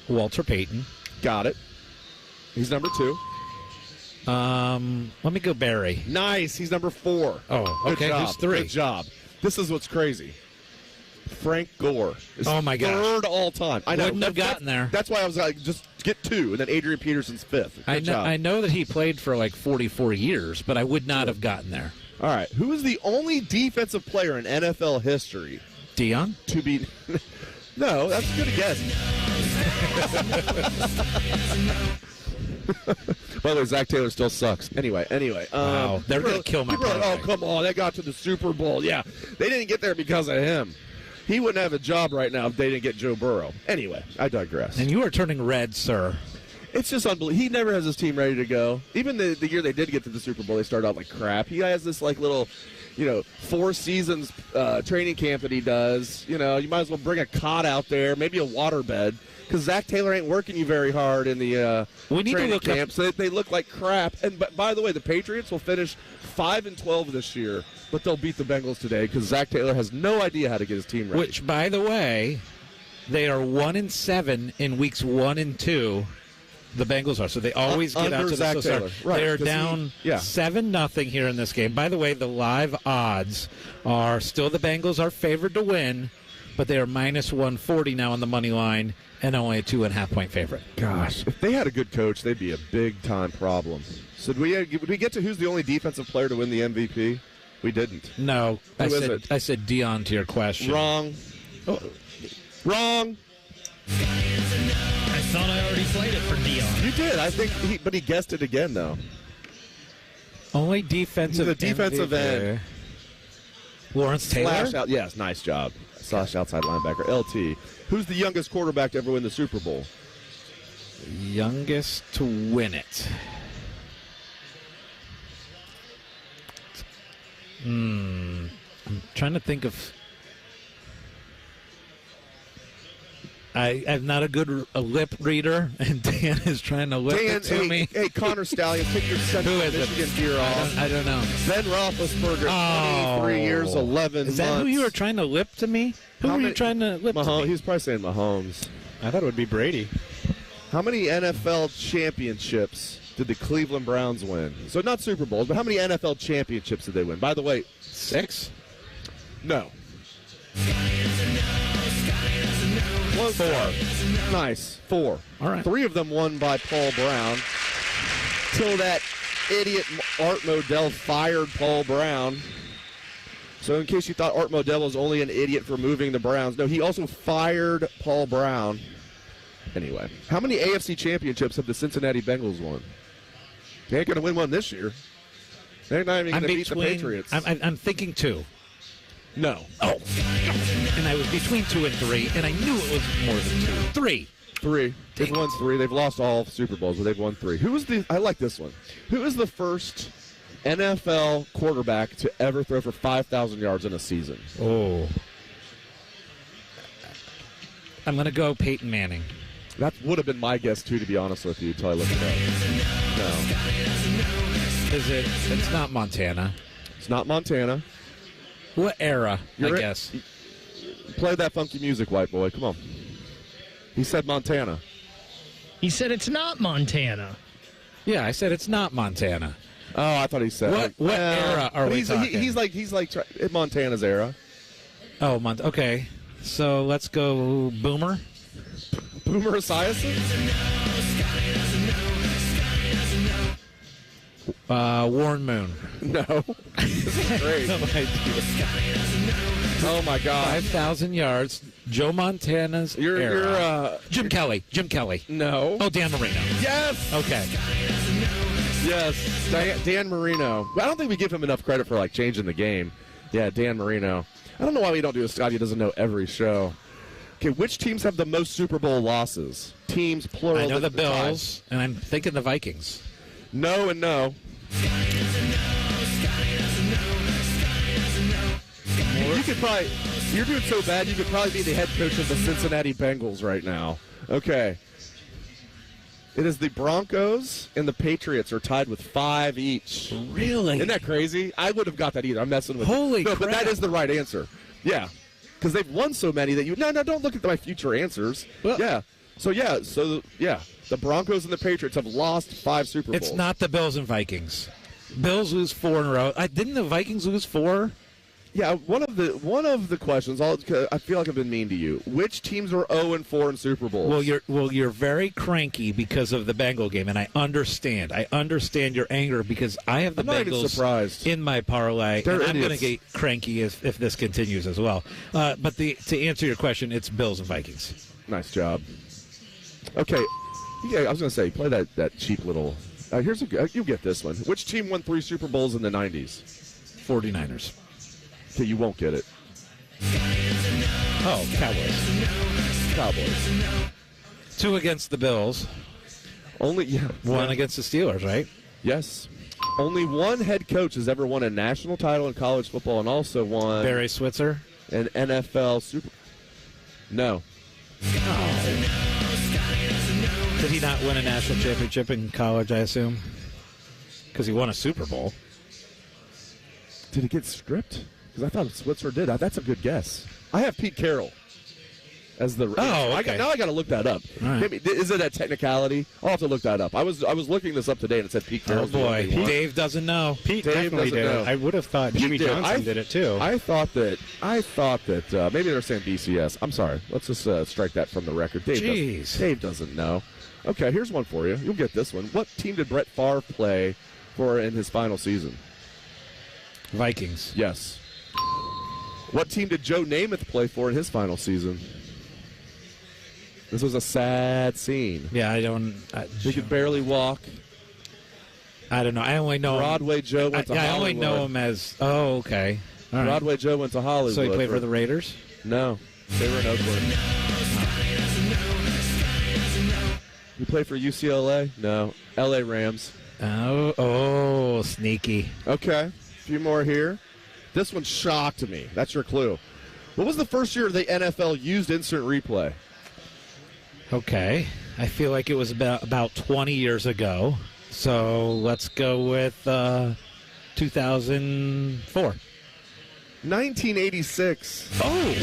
Walter Payton. Got it. He's number 2. Let me go Barry. Nice. He's number 4. Oh, Good okay. job. Who's 3? Good job. This is what's crazy. Frank Gore is Oh, my gosh. 3rd all time. I know. Wouldn't have gotten there. That's why I was like, just get 2, and then Adrian Peterson's 5th. Good job. I know that he played for like 44 years, but I would not have gotten there. All right. Who is the only defensive player in NFL history Dion? to be... No, that's a good guess. By the way, Zach Taylor still sucks. Anyway. Wow, they're going to kill my like, oh, come on. They got to the Super Bowl. Yeah, they didn't get there because of him. He wouldn't have a job right now if they didn't get Joe Burrow. Anyway, I digress. And you are turning red, sir. It's just unbelievable. He never has his team ready to go. Even the year they did get to the Super Bowl, they started out like crap. He has this like little, 4 seasons training camp that he does. You might as well bring a cot out there, maybe a waterbed, because Zach Taylor ain't working you very hard in the training camp. So they look like crap. And by the way, the Patriots will finish 5-12 this year, but they'll beat the Bengals today because Zach Taylor has no idea how to get his team ready. Which, by the way, they are 1-7 in weeks 1 and 2. The Bengals are, so they always get out to Zach the Taylor. Right, They are down 7-0 here in this game. By the way, the live odds are still the Bengals are favored to win, but they are -140 now on the money line and only a 2.5-point favorite. Gosh, if they had a good coach, they'd be a big-time problem. So did we get to who's the only defensive player to win the MVP? We didn't. No, Who I said Dion to your question. Wrong. Oh. Wrong. I thought I already played it for Dion. You did, I think, but he guessed it again, though. Only defensive The defensive end. Lawrence Taylor? Yes, nice job. Slash outside linebacker, LT. Who's the youngest quarterback to ever win the Super Bowl? Youngest to win it. I'm trying to think of... I'm not a lip reader, and Dan is trying to lip it to me. Hey, Connor Stallion, take your Central Michigan gear off. I don't know. Ben Roethlisberger, 23 years, 11 months. Is that who you were trying to lip to me? Who were you trying to lip to me? He was probably saying Mahomes. I thought it would be Brady. How many NFL championships did the Cleveland Browns win? So not Super Bowls, but how many NFL championships did they win? By the way, 6? No. 4. Nice. 4. All right. 3 of them won by Paul Brown. Till that idiot Art Modell fired Paul Brown. So in case you thought Art Modell was only an idiot for moving the Browns, no, he also fired Paul Brown. Anyway, how many AFC championships have the Cincinnati Bengals won? They ain't going to win one this year. They're not even going to beat the Patriots. I'm thinking 2. No. Oh. And I was between 2 and 3, and I knew it was more than 2. 3. They've won 3. They've lost all Super Bowls, but they've won 3. I like this one. Who is the first NFL quarterback to ever throw for 5,000 yards in a season? Oh. I'm going to go Peyton Manning. That would have been my guess, too, to be honest with you, until I looked it up. No. It's not Montana. It's not Montana. What era, I guess? Play that funky music, white boy. Come on. He said Montana. He said it's not Montana. Yeah, I said it's not Montana. Oh, I thought he said. What era are we talking? He's like in Montana's era. Oh, okay. So let's go Boomer. Boomer Esiason? Warren Moon. No. This is great. Oh, my God. 5,000 yards. Joe Montana's era. Jim Kelly. No. Oh, Dan Marino. Yes. Okay. Yes. Dan Marino. I don't think we give him enough credit for, changing the game. Yeah, Dan Marino. I don't know why we don't do a Scotty Doesn't Know every show. Okay, which teams have the most Super Bowl losses? Teams, plural. I know the Bills, and I'm thinking the Vikings. No and no. You could probably, you're doing so bad, you could probably be the head coach of the Cincinnati Bengals right now. Okay. It is the Broncos and the Patriots are tied with 5 each. Really? Isn't that crazy? I would have got that either. I'm messing with you. Holy crap. But that is the right answer. Yeah. Because they've won so many that no, don't look at my future answers. Well, yeah. So The Broncos and the Patriots have lost 5 Super Bowls. It's not the Bills and Vikings. Bills lose 4 in a row. Didn't the Vikings lose 4? Yeah, one of the questions. I feel like I've been mean to you. Which teams are 0-4 in Super Bowls? Well, you're very cranky because of the Bengal game, and I understand. I understand your anger because I have the Bengals in my parlay, and I'm going to get cranky if this continues as well. But to answer your question, it's Bills and Vikings. Nice job. Okay, yeah, I was going to say play that cheap little. Here's you get this one. Which team won 3 Super Bowls in the 90s? 49ers. Okay, you won't get it. Oh, Cowboys. 2 against the Bills. One against the Steelers, right? Yes. Only one head coach has ever won a national title in college football and also won Barry Switzer? An NFL Super. No. Oh. Did he not win a national championship in college, I assume? Because he won a Super Bowl. Did he get stripped? Because I thought Switzer did. That's a good guess. I have Pete Carroll as the. Oh, okay. Now I got to look that up. Right. Maybe, is it a technicality? I'll have to look that up. I was looking this up today and it said Pete Carroll. Oh boy, Dave doesn't know. Pete definitely did. I would have thought Jimmy Johnson did it too. I thought that maybe they're saying BCS. I'm sorry. Let's just strike that from the record. Dave doesn't know. Okay, here's one for you. You'll get this one. What team did Brett Favre play for in his final season? Vikings. Yes. What team did Joe Namath play for in his final season? This was a sad scene. Yeah, I don't. He could barely walk. I don't know. I only know Broadway Joe went to Hollywood. I only know him as. Oh, okay. All right. Broadway Joe went to Hollywood. So he played for the Raiders? No, they were in Oakland. He played for UCLA? No, LA Rams. Oh, sneaky. Okay, a few more here. This one shocked me. That's your clue. What was the first year the NFL used instant replay? Okay. I feel like it was about 20 years ago. So let's go with 2004. 1986. Oh.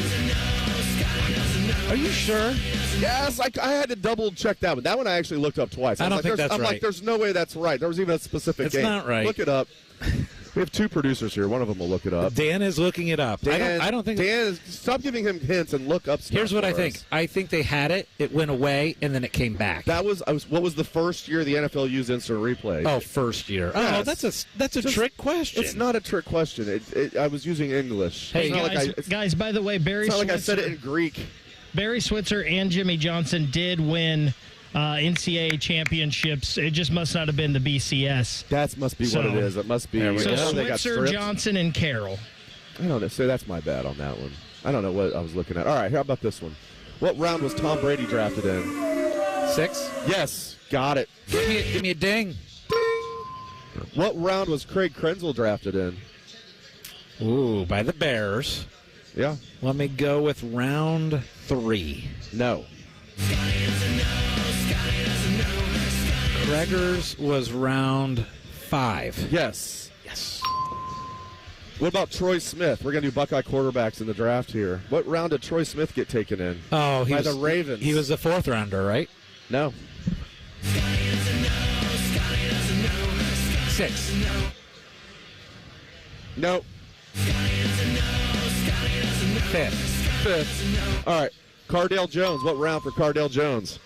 Are you sure? Yes, I had to double check that one. That one I actually looked up twice. I don't think that's right. I'm like, there's no way that's right. There was even a specific game. It's not right. Look it up. We have 2 producers here. One of them will look it up. Dan is looking it up. I don't think. Dan, stop giving him hints and look up stuff. Here's what I think. I think they had it. It went away, and then it came back. What was the first year the NFL used instant replay? Oh, first year. Yes. Oh, that's a trick question. It's not a trick question. I was using English. Hey, guys, by the way, Barry Switzer. It's not like I said it in Greek. Barry Switzer and Jimmy Johnson did win NCAA championships. It just must not have been the BCS. That must be what it is. It must be. So Switzer, Johnson, and Carroll. I don't know. So that's my bad on that one. I don't know what I was looking at. All right, how about this one? What round was Tom Brady drafted in? 6? Yes, got it. Give me a ding. Ding. What round was Craig Krenzel drafted in? Ooh, by the Bears. Yeah. Let me go with round 3. No. Gregor's was round 5. Yes. What about Troy Smith? We're going to do Buckeye quarterbacks in the draft here. What round did Troy Smith get taken in? Oh, by the Ravens. He was the 4th rounder, right? No. 6. No. 5th. All right. Cardale Jones. What round for Cardale Jones?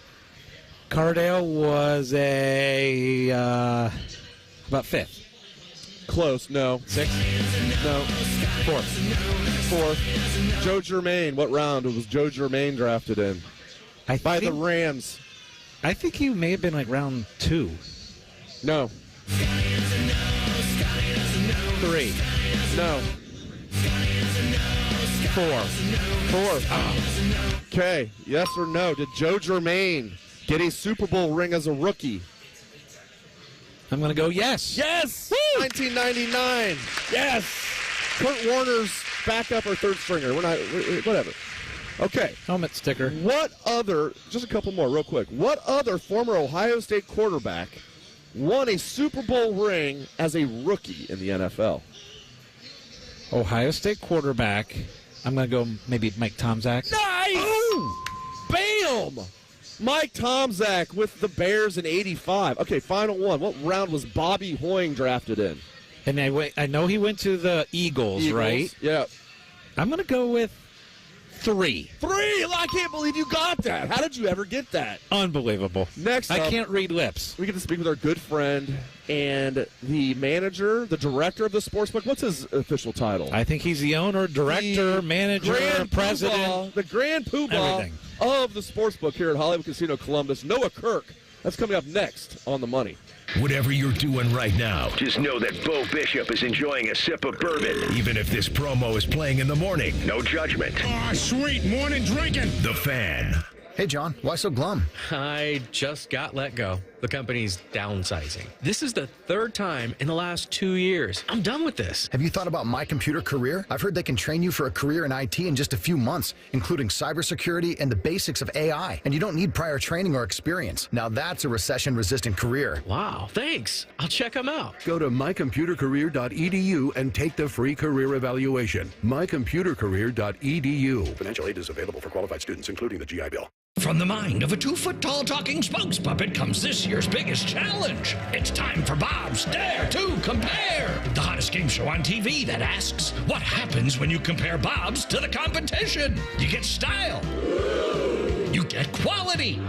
Cardale was about 5th. Close. No. 6th. No. 4th. Joe Germain. What round was Joe Germain drafted in? By the Rams. I think he may have been like round 2. No. 3. No. 4th. Oh. Okay. Yes or no? Did Joe Germain get a Super Bowl ring as a rookie? I'm going to go yes. Yes! Woo! 1999. Yes! Kurt Warner's backup or third stringer. We're not, whatever. Okay. Helmet sticker. What other, just a couple more real quick. What other former Ohio State quarterback won a Super Bowl ring as a rookie in the NFL? Ohio State quarterback. I'm going to go maybe Mike Tomczak. Nice! Ooh! Bam! Mike Tomczak with the Bears in 85. Okay, final one. What round was Bobby Hoying drafted in? And I know he went to the Eagles, right? Yeah. I'm going to go with 3. 3? I can't believe you got that. How did you ever get that? Unbelievable. Next up, I can't read lips. We get to speak with our good friend and the manager, the director of the sportsbook. What's his official title? I think he's the owner, director, manager, president. The grand poobah of the sportsbook here at Hollywood Casino Columbus. Noah Kirk. That's coming up next on The Money. Whatever you're doing right now, just know that Bo Bishop is enjoying a sip of bourbon. Even if this promo is playing in the morning, no judgment. Ah, sweet morning drinking. The Fan. Hey, John, why so glum? I just got let go. The company's downsizing. This is the 3rd time in the last 2 years. I'm done with this. Have you thought about My Computer Career? I've heard they can train you for a career in IT in just a few months, including cybersecurity and the basics of AI. And you don't need prior training or experience. Now that's a recession-resistant career. Wow, thanks. I'll check them out. Go to mycomputercareer.edu and take the free career evaluation. mycomputercareer.edu. Financial aid is available for qualified students, including the GI Bill. From the mind of a 2-foot-tall talking spokes puppet comes this year's biggest challenge. It's time for Bob's Dare to Compare, the hottest game show on TV that asks, what happens when you compare Bob's to the competition? You get style. You get quality.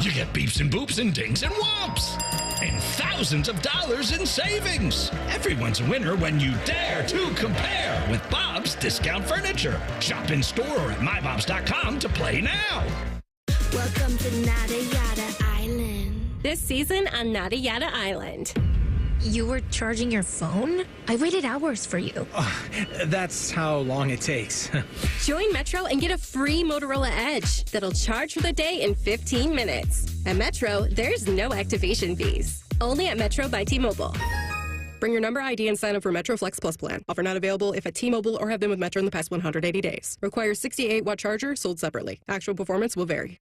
You get beeps and boops and dings and whomps. And thousands of dollars in savings. Everyone's a winner when you dare to compare with Bob's Discount Furniture. Shop in store or at mybobs.com to play now. Welcome to Nada Yada Island. This season on Nada Yada Island. You were charging your phone? I waited hours for you. That's how long it takes. Join Metro and get a free Motorola Edge that'll charge for the day in 15 minutes. At Metro, there's no activation fees. Only at Metro by T-Mobile. Bring your number ID and sign up for Metro Flex Plus plan. Offer not available if at T-Mobile or have been with Metro in the past 180 days. Requires 68-watt charger sold separately. Actual performance will vary.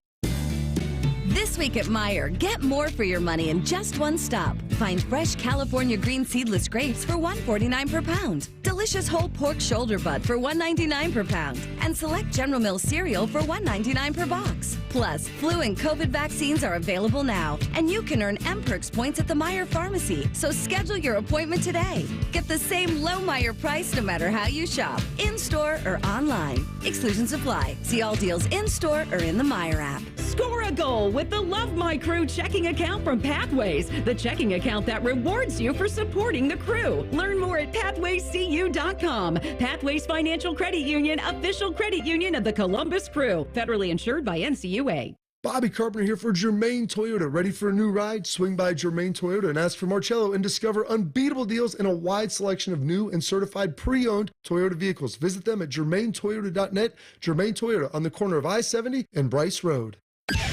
This week at Meijer, get more for your money in just one stop. Find fresh California green seedless grapes for $1.49 per pound. Delicious whole pork shoulder butt for $1.99 per pound. And select General Mills cereal for $1.99 per box. Plus, flu and COVID vaccines are available now. And you can earn M-Perks points at the Meijer Pharmacy. So schedule your appointment today. Get the same low Meijer price no matter how you shop, in-store or online. Exclusions apply. See all deals in-store or in the Meijer app. Score a goal with the Love My Crew checking account from Pathways, the checking account that rewards you for supporting the crew. Learn more at pathwayscu.com. Pathways Financial Credit Union, official credit union of the Columbus Crew. Federally insured by NCUA. Bobby Carpenter here for Germain Toyota. Ready for a new ride? Swing by Germain Toyota and ask for Marcello and discover unbeatable deals and a wide selection of new and certified pre-owned Toyota vehicles. Visit them at germaintoyota.net. Germain Toyota on the corner of I-70 and Bryce Road.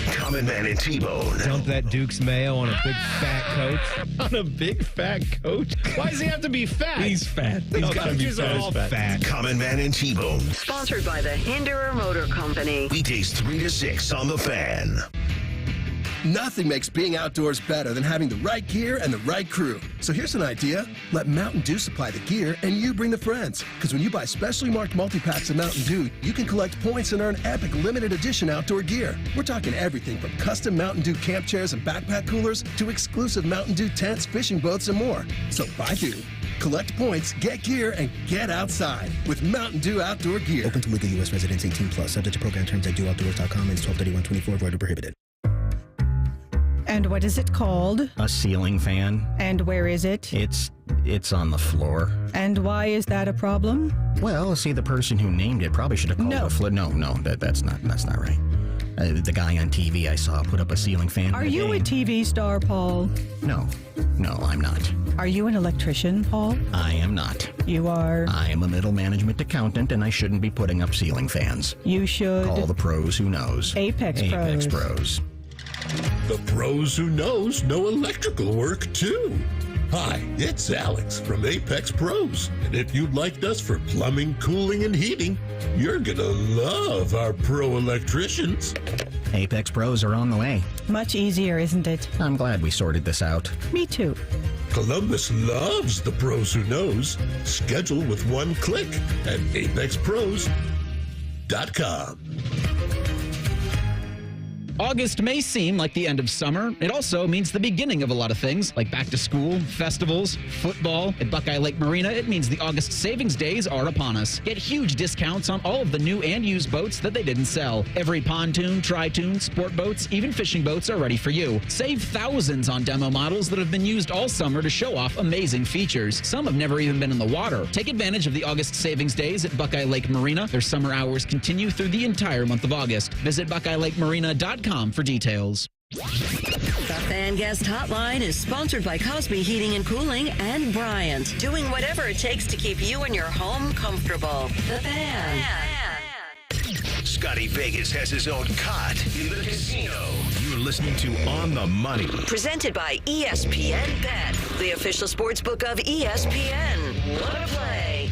Common Man and T-Bone. Dump that Duke's mayo on a big fat coach. On a big fat coach? Why does he have to be fat? He's fat. He's got to be fat. Common Man and T-Bone. Sponsored by the Hinderer Motor Company. Weekdays 3 to 6 on The Fan. Nothing makes being outdoors better than having the right gear and the right crew. So here's an idea. Let Mountain Dew supply the gear and you bring the friends. Because when you buy specially marked multi-packs of Mountain Dew, you can collect points and earn epic limited edition outdoor gear. We're talking everything from custom Mountain Dew camp chairs and backpack coolers to exclusive Mountain Dew tents, fishing boats, and more. So buy Dew, collect points, get gear, and get outside with Mountain Dew outdoor gear. Open to legal U.S. residents 18+. Subject to program terms at dewoutdoors.com and 12/31/24. Void or prohibited. And what is it called? A ceiling fan. And where is it? It's on the floor. And why is that a problem? Well, see, the person who named it probably should have called it a floor. No, that's not right. The guy on TV I saw put up a ceiling fan. Are you a TV star, Paul? No, I'm not. Are you an electrician, Paul? I am not. You are? I am a middle management accountant, and I shouldn't be putting up ceiling fans. You should. Call the pros who knows. Apex Pros. The pros who know electrical work too. Hi, it's Alex from Apex Pros. And if you liked us for plumbing, cooling, and heating, you're gonna love our pro electricians. Apex Pros are on the way. Much easier, isn't it? I'm glad we sorted this out. Me too. Columbus loves the pros who knows. Schedule with one click at apexpros.com. August may seem like the end of summer. It also means the beginning of a lot of things, like back to school, festivals, football. At Buckeye Lake Marina, it means the August savings days are upon us. Get huge discounts on all of the new and used boats that they didn't sell. Every pontoon, tri-toon, sport boats, even fishing boats are ready for you. Save thousands on demo models that have been used all summer to show off amazing features. Some have never even been in the water. Take advantage of the August savings days at Buckeye Lake Marina. Their summer hours continue through the entire month of August. Visit BuckeyeLakeMarina.com for details. The Fan Guest Hotline is sponsored by Cosby Heating and Cooling and Bryant, doing whatever it takes to keep you and your home comfortable. The Fan. Scotty Vegas has his own cot in the casino. You're listening to On the Money. Presented by ESPN Bet, the official sportsbook of ESPN. Wanna play?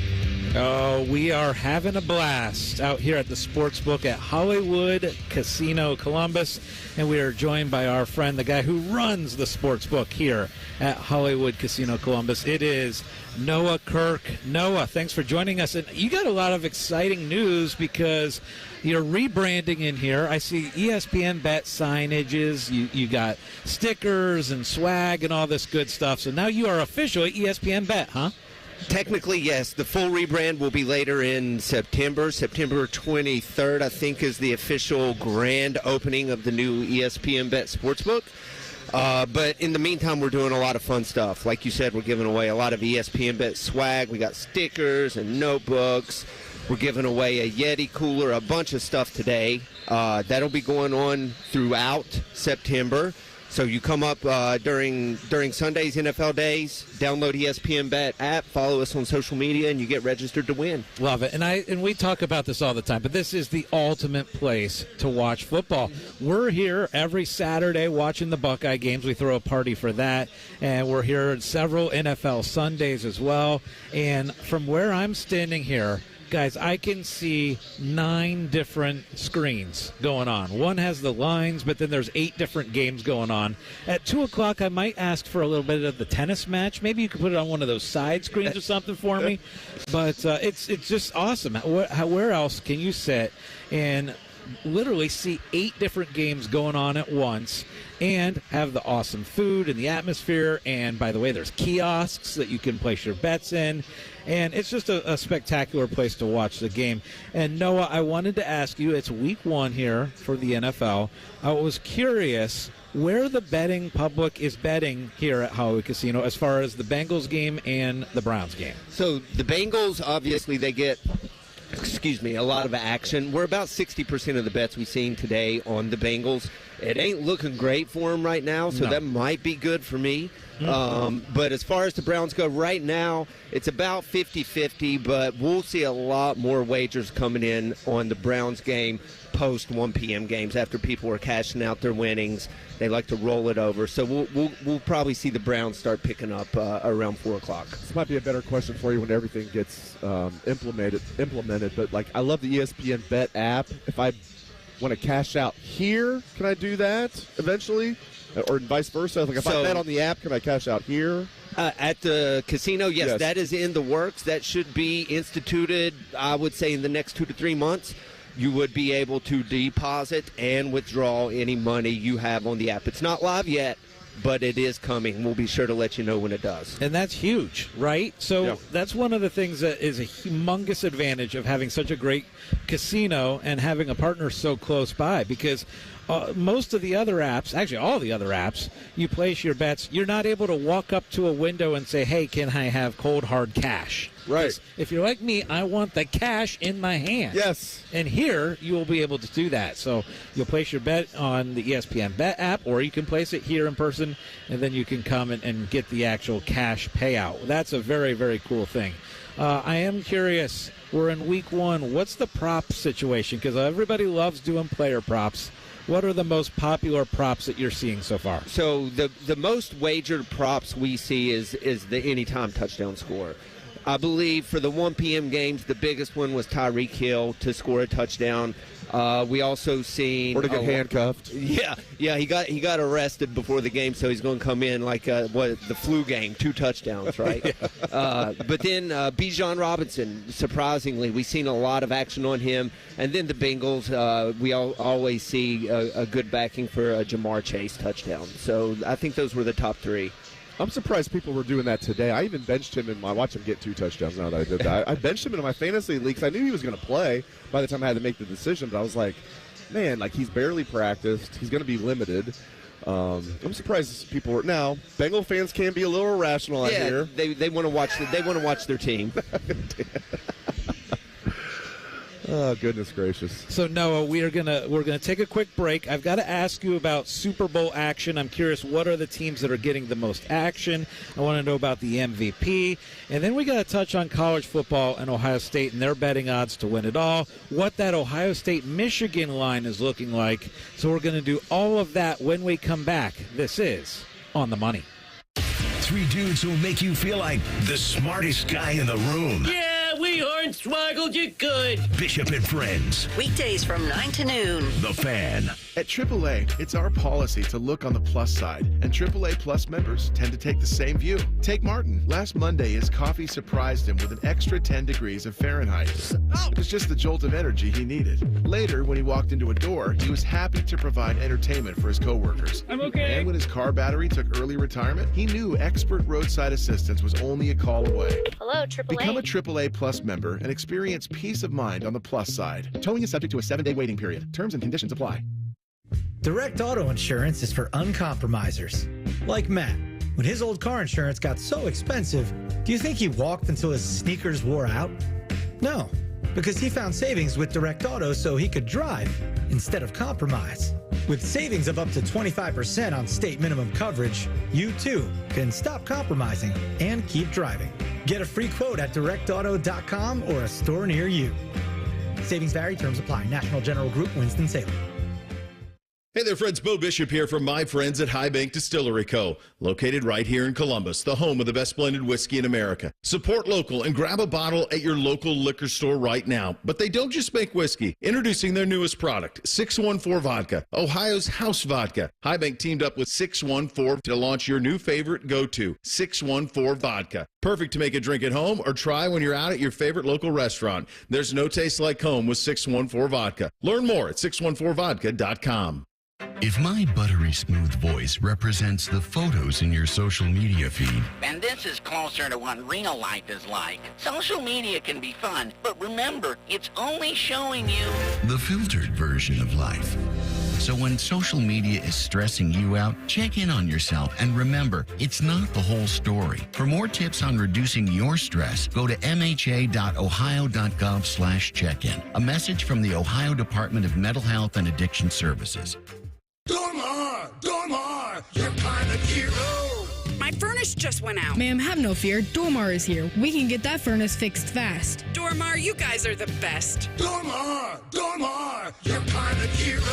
Oh, we are having a blast out here at the Sportsbook at Hollywood Casino Columbus, and we are joined by our friend, the guy who runs the Sportsbook here at Hollywood Casino Columbus. It is Noah Kirk. Noah, thanks for joining us. And you got a lot of exciting news because you're rebranding in here. I see ESPN Bet signages. You got stickers and swag and all this good stuff. So now you are official at ESPN Bet, huh? Technically, yes. The full rebrand will be later in September. September 23rd, I think, is the official grand opening of the new ESPN Bet Sportsbook. But in the meantime, we're doing a lot of fun stuff. Like you said, we're giving away a lot of ESPN Bet swag. We got stickers and notebooks. We're giving away a Yeti cooler, a bunch of stuff today. That'll be going on throughout September. So you come up during Sunday's NFL days, download ESPN Bet app, follow us on social media, and you get registered to win. Love it. And we talk about this all the time, but this is the ultimate place to watch football. We're here every Saturday watching the Buckeye games. We throw a party for that, and we're here several NFL Sundays as well. And from where I'm standing here, guys, I can see 9 different screens going on. One has the lines, but then there's 8 different games going on. At 2 o'clock, I might ask for a little bit of the tennis match. Maybe you could put it on one of those side screens or something for me. But it's just awesome. Where else can you sit and literally see 8 different games going on at once and have the awesome food and the atmosphere? And by the way, there's kiosks that you can place your bets in, and it's just a spectacular place to watch the game. And Noah, I wanted to ask you, it's week 1 here for the NFL. I was curious where the betting public is betting here at Hollywood Casino as far as the Bengals game and the Browns game. So the Bengals, obviously, they get a lot of action. We're about 60% of the bets we've seen today on the Bengals. It ain't looking great for them right now, so that might be good for me. But as far as the Browns go right now, it's about 50-50, but we'll see a lot more wagers coming in on the Browns game post 1 p.m. games after people are cashing out their winnings. They like to roll it over. So we'll probably see the Browns start picking up around 4 o'clock. This might be a better question for you when everything gets implemented. But, like, I love the ESPN Bet app. If I want to cash out here, can I do that eventually? Or vice versa? Like, if I bet on the app, can I cash out here? At the casino, yes, that is in the works. That should be instituted, I would say, in the next 2 to 3 months. You would be able to deposit and withdraw any money you have on the app. It's not live yet, but it is coming. We'll be sure to let you know when it does. And that's huge, right? So that's one of the things that is a humongous advantage of having such a great casino and having a partner so close by, because most of the other apps, actually all the other apps, you place your bets, you're not able to walk up to a window and say, hey, can I have cold hard cash? Right. If you're like me, I want the cash in my hand. Yes. And here, you will be able to do that. So you'll place your bet on the ESPN Bet app, or you can place it here in person, and then you can come and get the actual cash payout. That's a very, very cool thing. I am curious, we're in week 1. What's the prop situation? Because everybody loves doing player props. What are the most popular props that you're seeing so far? So the most wagered props we see is the anytime touchdown score. I believe for the 1 p.m. games, the biggest one was Tyreek Hill to score a touchdown. We also seen or to get handcuffed. Yeah, he got arrested before the game, so he's going to come in like the flu game, 2 touchdowns, right? But then Bijan Robinson, surprisingly, we've seen a lot of action on him, and then the Bengals. We always see a good backing for a Jamar Chase touchdown. So I think those were the top 3. I'm surprised people were doing that today. I even benched him I watched him get 2 touchdowns now that I did that. I benched him in my fantasy leagues. I knew he was going to play by the time I had to make the decision, but I was like, man, like he's barely practiced. He's going to be limited. I'm surprised people were. Now, Bengal fans can be a little irrational out here. They want to watch. They want to watch their team. Oh, goodness gracious. So, Noah, we're gonna take a quick break. I've got to ask you about Super Bowl action. I'm curious, what are the teams that are getting the most action? I want to know about the MVP. And then we got to touch on college football and Ohio State and their betting odds to win it all, what that Ohio State-Michigan line is looking like. So we're going to do all of that when we come back. This is On the Money. 3 dudes who will make you feel like the smartest guy in the room. Yeah, we hornswoggled you good. Bishop and Friends. Weekdays from 9 to noon. The Fan. At AAA, it's our policy to look on the plus side, and AAA Plus members tend to take the same view. Take Martin. Last Monday, his coffee surprised him with an extra 10 degrees of Fahrenheit. It was just the jolt of energy he needed. Later, when he walked into a door, he was happy to provide entertainment for his coworkers. I'm okay. And when his car battery took early retirement, he knew expert roadside assistance was only a call away. Hello, AAA. Become a AAA Plus member and experience peace of mind on the plus side. Towing is subject to a 7-day waiting period. Terms and conditions apply. Direct auto insurance is for uncompromisers. Like Matt. When his old car insurance got so expensive, do you think he walked until his sneakers wore out? No, because he found savings with Direct Auto so he could drive instead of compromise. With savings of up to 25% on state minimum coverage, you too can stop compromising and keep driving. Get a free quote at directauto.com or a store near you. Savings vary, terms apply. National General Group, Winston-Salem. Hey there, friends. Bo Bishop here from my friends at High Bank Distillery Co., located right here in Columbus, the home of the best blended whiskey in America. Support local and grab a bottle at your local liquor store right now. But they don't just make whiskey. Introducing their newest product, 614 Vodka, Ohio's house vodka. High Bank teamed up with 614 to launch your new favorite go-to, 614 Vodka. Perfect to make a drink at home or try when you're out at your favorite local restaurant. There's no taste like home with 614 Vodka. Learn more at 614vodka.com. If my buttery smooth voice represents the photos in your social media feed, and this is closer to what real life is like. Social media can be fun, but remember, it's only showing you the filtered version of life. So when social media is stressing you out, check in on yourself and remember, it's not the whole story. For more tips on reducing your stress, go to mha.ohio.gov/check-in. A message from the Ohio Department of Mental Health and Addiction Services. Dormar, you're my hero. My furnace just went out. Ma'am, have no fear. Dormar is here. We can get that furnace fixed fast. Dormar, you guys are the best. Dormar, you're my hero.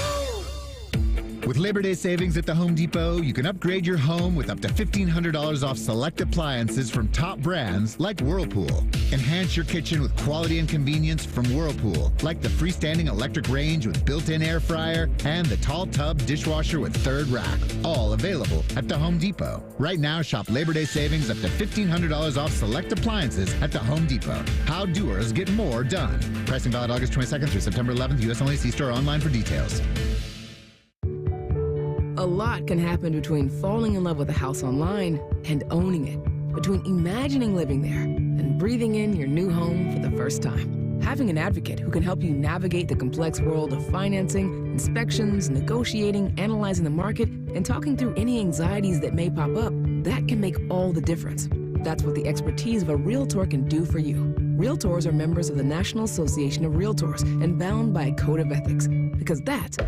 With Labor Day savings at the Home Depot, you can upgrade your home with up to $1,500 off select appliances from top brands like Whirlpool. Enhance your kitchen with quality and convenience from Whirlpool, like the freestanding electric range with built-in air fryer and the tall tub dishwasher with third rack. All available at the Home Depot. Right now, shop Labor Day savings up to $1,500 off select appliances at the Home Depot. How doers get more done. Pricing valid August 22nd through September 11th. U.S. only. See store online for details. A lot can happen between falling in love with a house online and owning it, between imagining living there and breathing in your new home for the first time. Having an advocate who can help you navigate the complex world of financing, inspections, negotiating, analyzing the market, and talking through any anxieties that may pop up, that can make all the difference. That's what the expertise of a Realtor can do for you. Realtors are members of the National Association of Realtors and bound by a code of ethics, because that's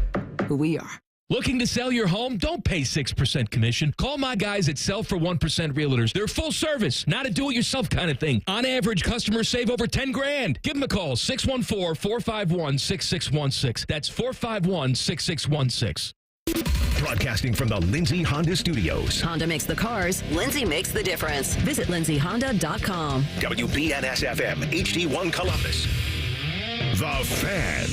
who we are. Looking to sell your home? Don't pay 6% commission. Call my guys at Sell for 1% Realtors. They're full service, not a do-it-yourself kind of thing. On average, customers save over $10,000. Give them a call, 614-451-6616. That's 451-6616. Broadcasting from the Lindsay Honda Studios. Honda makes the cars. Lindsay makes the difference. Visit lindsayhonda.com. WBNS-FM, HD1 Columbus. The Fan.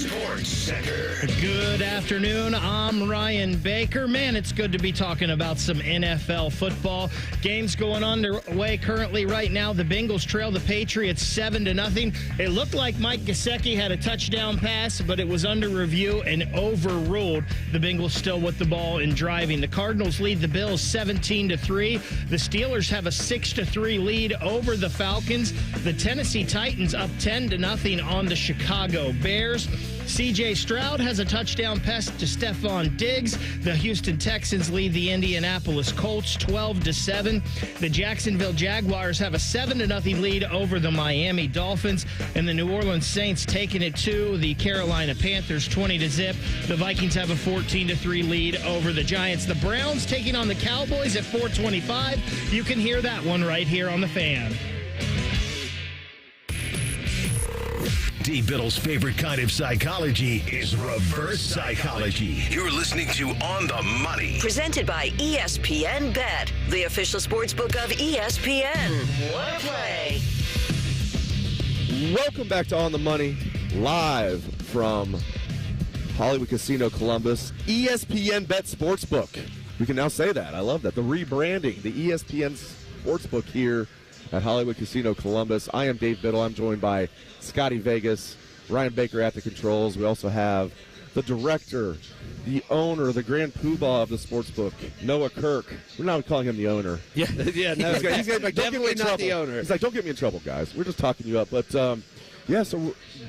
Sports Center. Good afternoon. I'm Ryan Baker. Man, it's good to be talking about some NFL football. Games going on their way currently right now. The Bengals trail the Patriots 7-0. It looked like Mike Gesicki had a touchdown pass, but it was under review and overruled. The Bengals still with the ball and driving. The Cardinals lead the Bills 17-3. The Steelers have a 6-3 lead over the Falcons. The Tennessee Titans up 10-0 on the Chicago Bears. C.J. Stroud has a touchdown pass to Stephon Diggs. The Houston Texans lead the Indianapolis Colts 12-7. The Jacksonville Jaguars have a 7-0 lead over the Miami Dolphins. And the New Orleans Saints taking it to the Carolina Panthers 20-0. The Vikings have a 14-3 lead over the Giants. The Browns taking on the Cowboys at 4:25. You can hear that one right here on The Fan. D. Biddle's favorite kind of psychology is reverse psychology. You're listening to On the Money. Presented by ESPN Bet, the official sportsbook of ESPN. What a play. Welcome back to On the Money, live from Hollywood Casino Columbus, ESPN Bet Sportsbook. We can now say that. I love that. The rebranding, the ESPN Sportsbook here at Hollywood Casino Columbus. I am Dave Biddle. I'm joined by Scotty Vegas, Ryan Baker at the controls. We also have the director, the owner, the grand poobah of the sportsbook, Noah Kirk. We're not calling him the owner. Yeah, no, he's like, don't get me in trouble. The owner. He's like, don't get me in trouble, guys. We're just talking you up. But so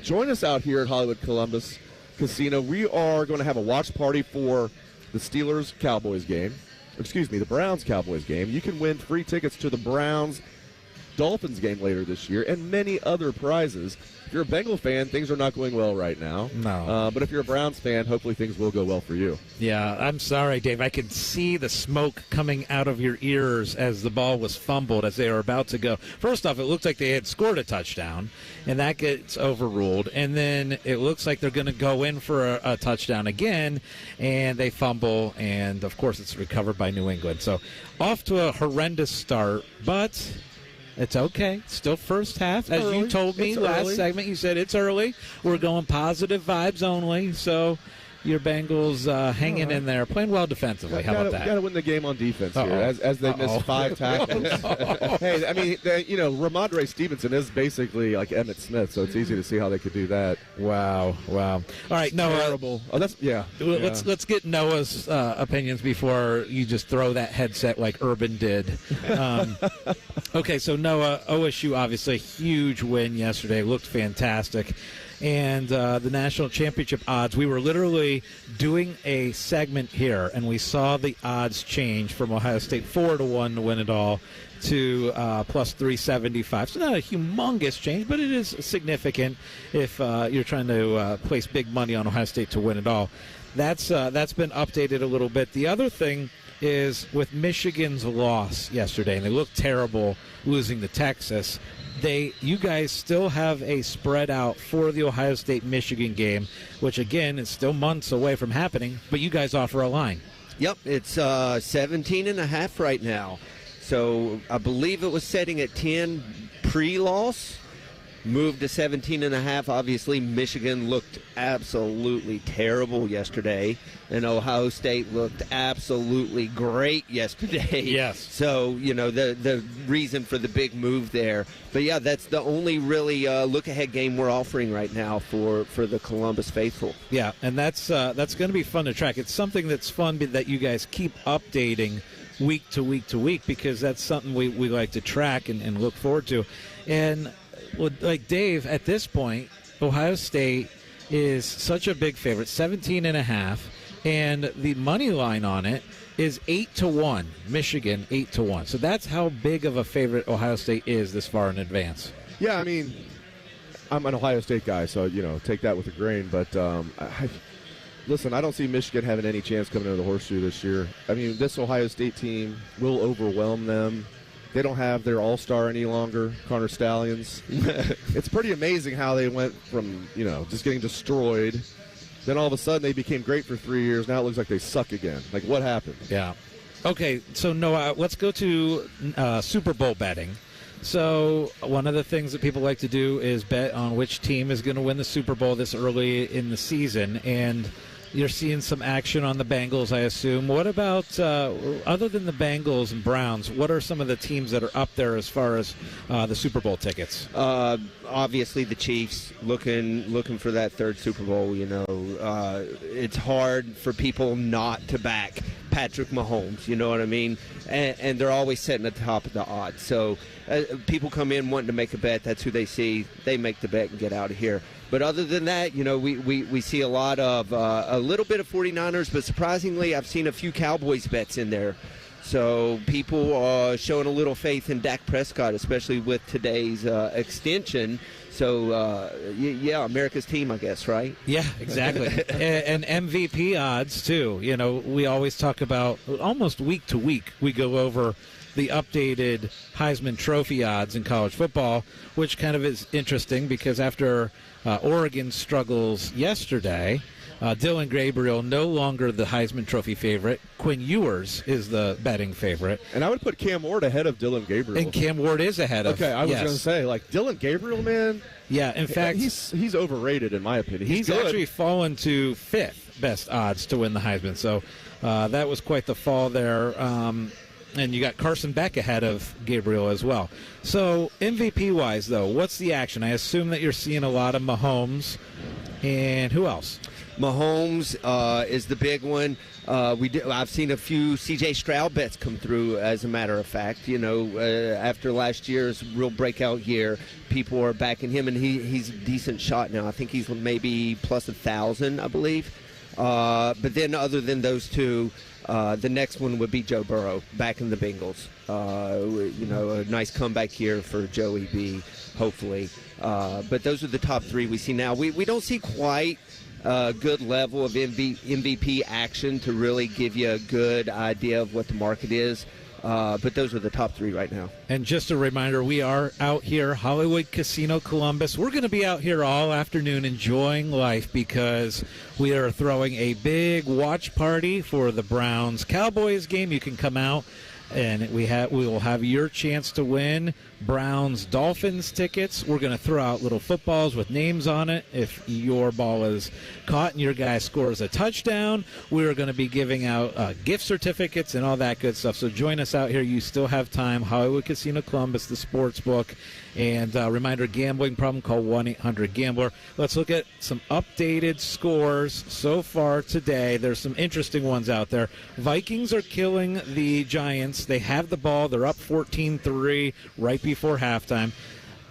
join us out here at Hollywood Columbus Casino. We are going to have a watch party for the Steelers-Cowboys game. Excuse me, the Browns-Cowboys game. You can win free tickets to the Browns-Dolphins game later this year and many other prizes. If you're a Bengal fan, things are not going well right now. No. But if you're a Browns fan, hopefully things will go well for you. Yeah, I'm sorry, Dave. I could see the smoke coming out of your ears as the ball was fumbled as they were about to go. First off, it looked like they had scored a touchdown, and that gets overruled. And then it looks like they're going to go in for a touchdown again, and they fumble, and, of course, it's recovered by New England. So off to a horrendous start, but it's okay. Still first half. As you told me last segment, you said it's early. We're going positive vibes only. So your Bengals hanging in there, playing well defensively. How about that? Got to win the game on defense here as they miss 5 tackles. Hey, I mean, Ramondre Stevenson is basically like Emmitt Smith, so it's easy to see how they could do that. Wow. All right, Noah. Terrible. Oh, that's Let's get Noah's opinions before you just throw that headset like Urban did. Okay, so Noah, OSU obviously a huge win yesterday. Looked fantastic. And the national championship odds, we were literally doing a segment here, and we saw the odds change from Ohio State 4-1 to win it all to plus 375. So not a humongous change, but it is significant if you're trying to place big money on Ohio State to win it all. That's been updated a little bit. The other thing is with Michigan's loss yesterday, and they looked terrible losing to Texas. You guys still have a spread out for the Ohio State-Michigan game, which, again, is still months away from happening, but you guys offer a line. Yep, it's 17.5 right now. So I believe it was setting at 10 pre-loss, moved to 17.5. Obviously, Michigan looked absolutely terrible yesterday, and Ohio State looked absolutely great yesterday. Yes. So, the reason for the big move there. But, yeah, that's the only really look-ahead game we're offering right now for the Columbus faithful. Yeah, and that's going to be fun to track. It's something that's fun that you guys keep updating week to week to week, because that's something we like to track and look forward to. And like Dave, at this point, Ohio State is such a big favorite, 17.5, and the money line on it is 8-1. Michigan 8-1. So that's how big of a favorite Ohio State is this far in advance. Yeah, I mean, I'm an Ohio State guy, so take that with a grain. But listen, I don't see Michigan having any chance coming into the Horseshoe this year. I mean, this Ohio State team will overwhelm them. They don't have their all-star any longer, Connor Stallions. It's pretty amazing how they went from, just getting destroyed Then all of a sudden they became great for 3 years. Now it looks like they suck again. Like, what happened? Yeah. Okay, so Noah, let's go to Super Bowl betting. So one of the things that people like to do is bet on which team is going to win the Super Bowl this early in the season, and you're seeing some action on the Bengals, I assume. What about, other than the Bengals and Browns, what are some of the teams that are up there as far as the Super Bowl tickets? Obviously, the Chiefs looking for that third Super Bowl. It's hard for people not to back Patrick Mahomes. You know what I mean? And they're always sitting at the top of the odds. So people come in wanting to make a bet. That's who they see. They make the bet and get out of here. But other than that, we see a lot of a little bit of 49ers, but surprisingly, I've seen a few Cowboys bets in there. So people are showing a little faith in Dak Prescott, especially with today's extension. So, America's team, I guess, right? Yeah, exactly. and MVP odds, too. We always talk about, almost week to week, we go over the updated Heisman Trophy odds in college football, which kind of is interesting because after Oregon struggles yesterday, Dylan Gabriel no longer the Heisman Trophy favorite. Quinn Ewers is the betting favorite. And I would put Cam Ward ahead of Dylan Gabriel. And Cam Ward is ahead of. Okay, I was going to say, Dylan Gabriel, man. Yeah, in fact, he's overrated in my opinion. He's actually fallen to 5th best odds to win the Heisman. So that was quite the fall there. And you got Carson Beck ahead of Gabriel as well. So MVP-wise, though, what's the action? I assume that you're seeing a lot of Mahomes. And who else? Mahomes is the big one. I've seen a few C.J. Stroud bets come through, as a matter of fact. After last year's real breakout year, people are backing him, and he's a decent shot now. I think he's maybe plus 1,000, I believe. But then other than those two, the next one would be Joe Burrow back in the Bengals. A nice comeback year for Joey B, hopefully. But those are the top 3 we see now. We don't see quite a good level of MVP action to really give you a good idea of what the market is. But those are the top 3 right now. And just a reminder, we are out here, Hollywood Casino Columbus. We're going to be out here all afternoon enjoying life because we are throwing a big watch party for the Browns-Cowboys game. You can come out, and we will have your chance to win Browns-Dolphins tickets. We're going to throw out little footballs with names on it. If your ball is caught and your guy scores a touchdown, we're going to be giving out gift certificates and all that good stuff. So join us out here. You still have time. Hollywood Casino Columbus, the sportsbook. And reminder, gambling problem, call 1-800-GAMBLER. Let's look at some updated scores so far today. There's some interesting ones out there. Vikings are killing the Giants. They have the ball. They're up 14-3 right before halftime.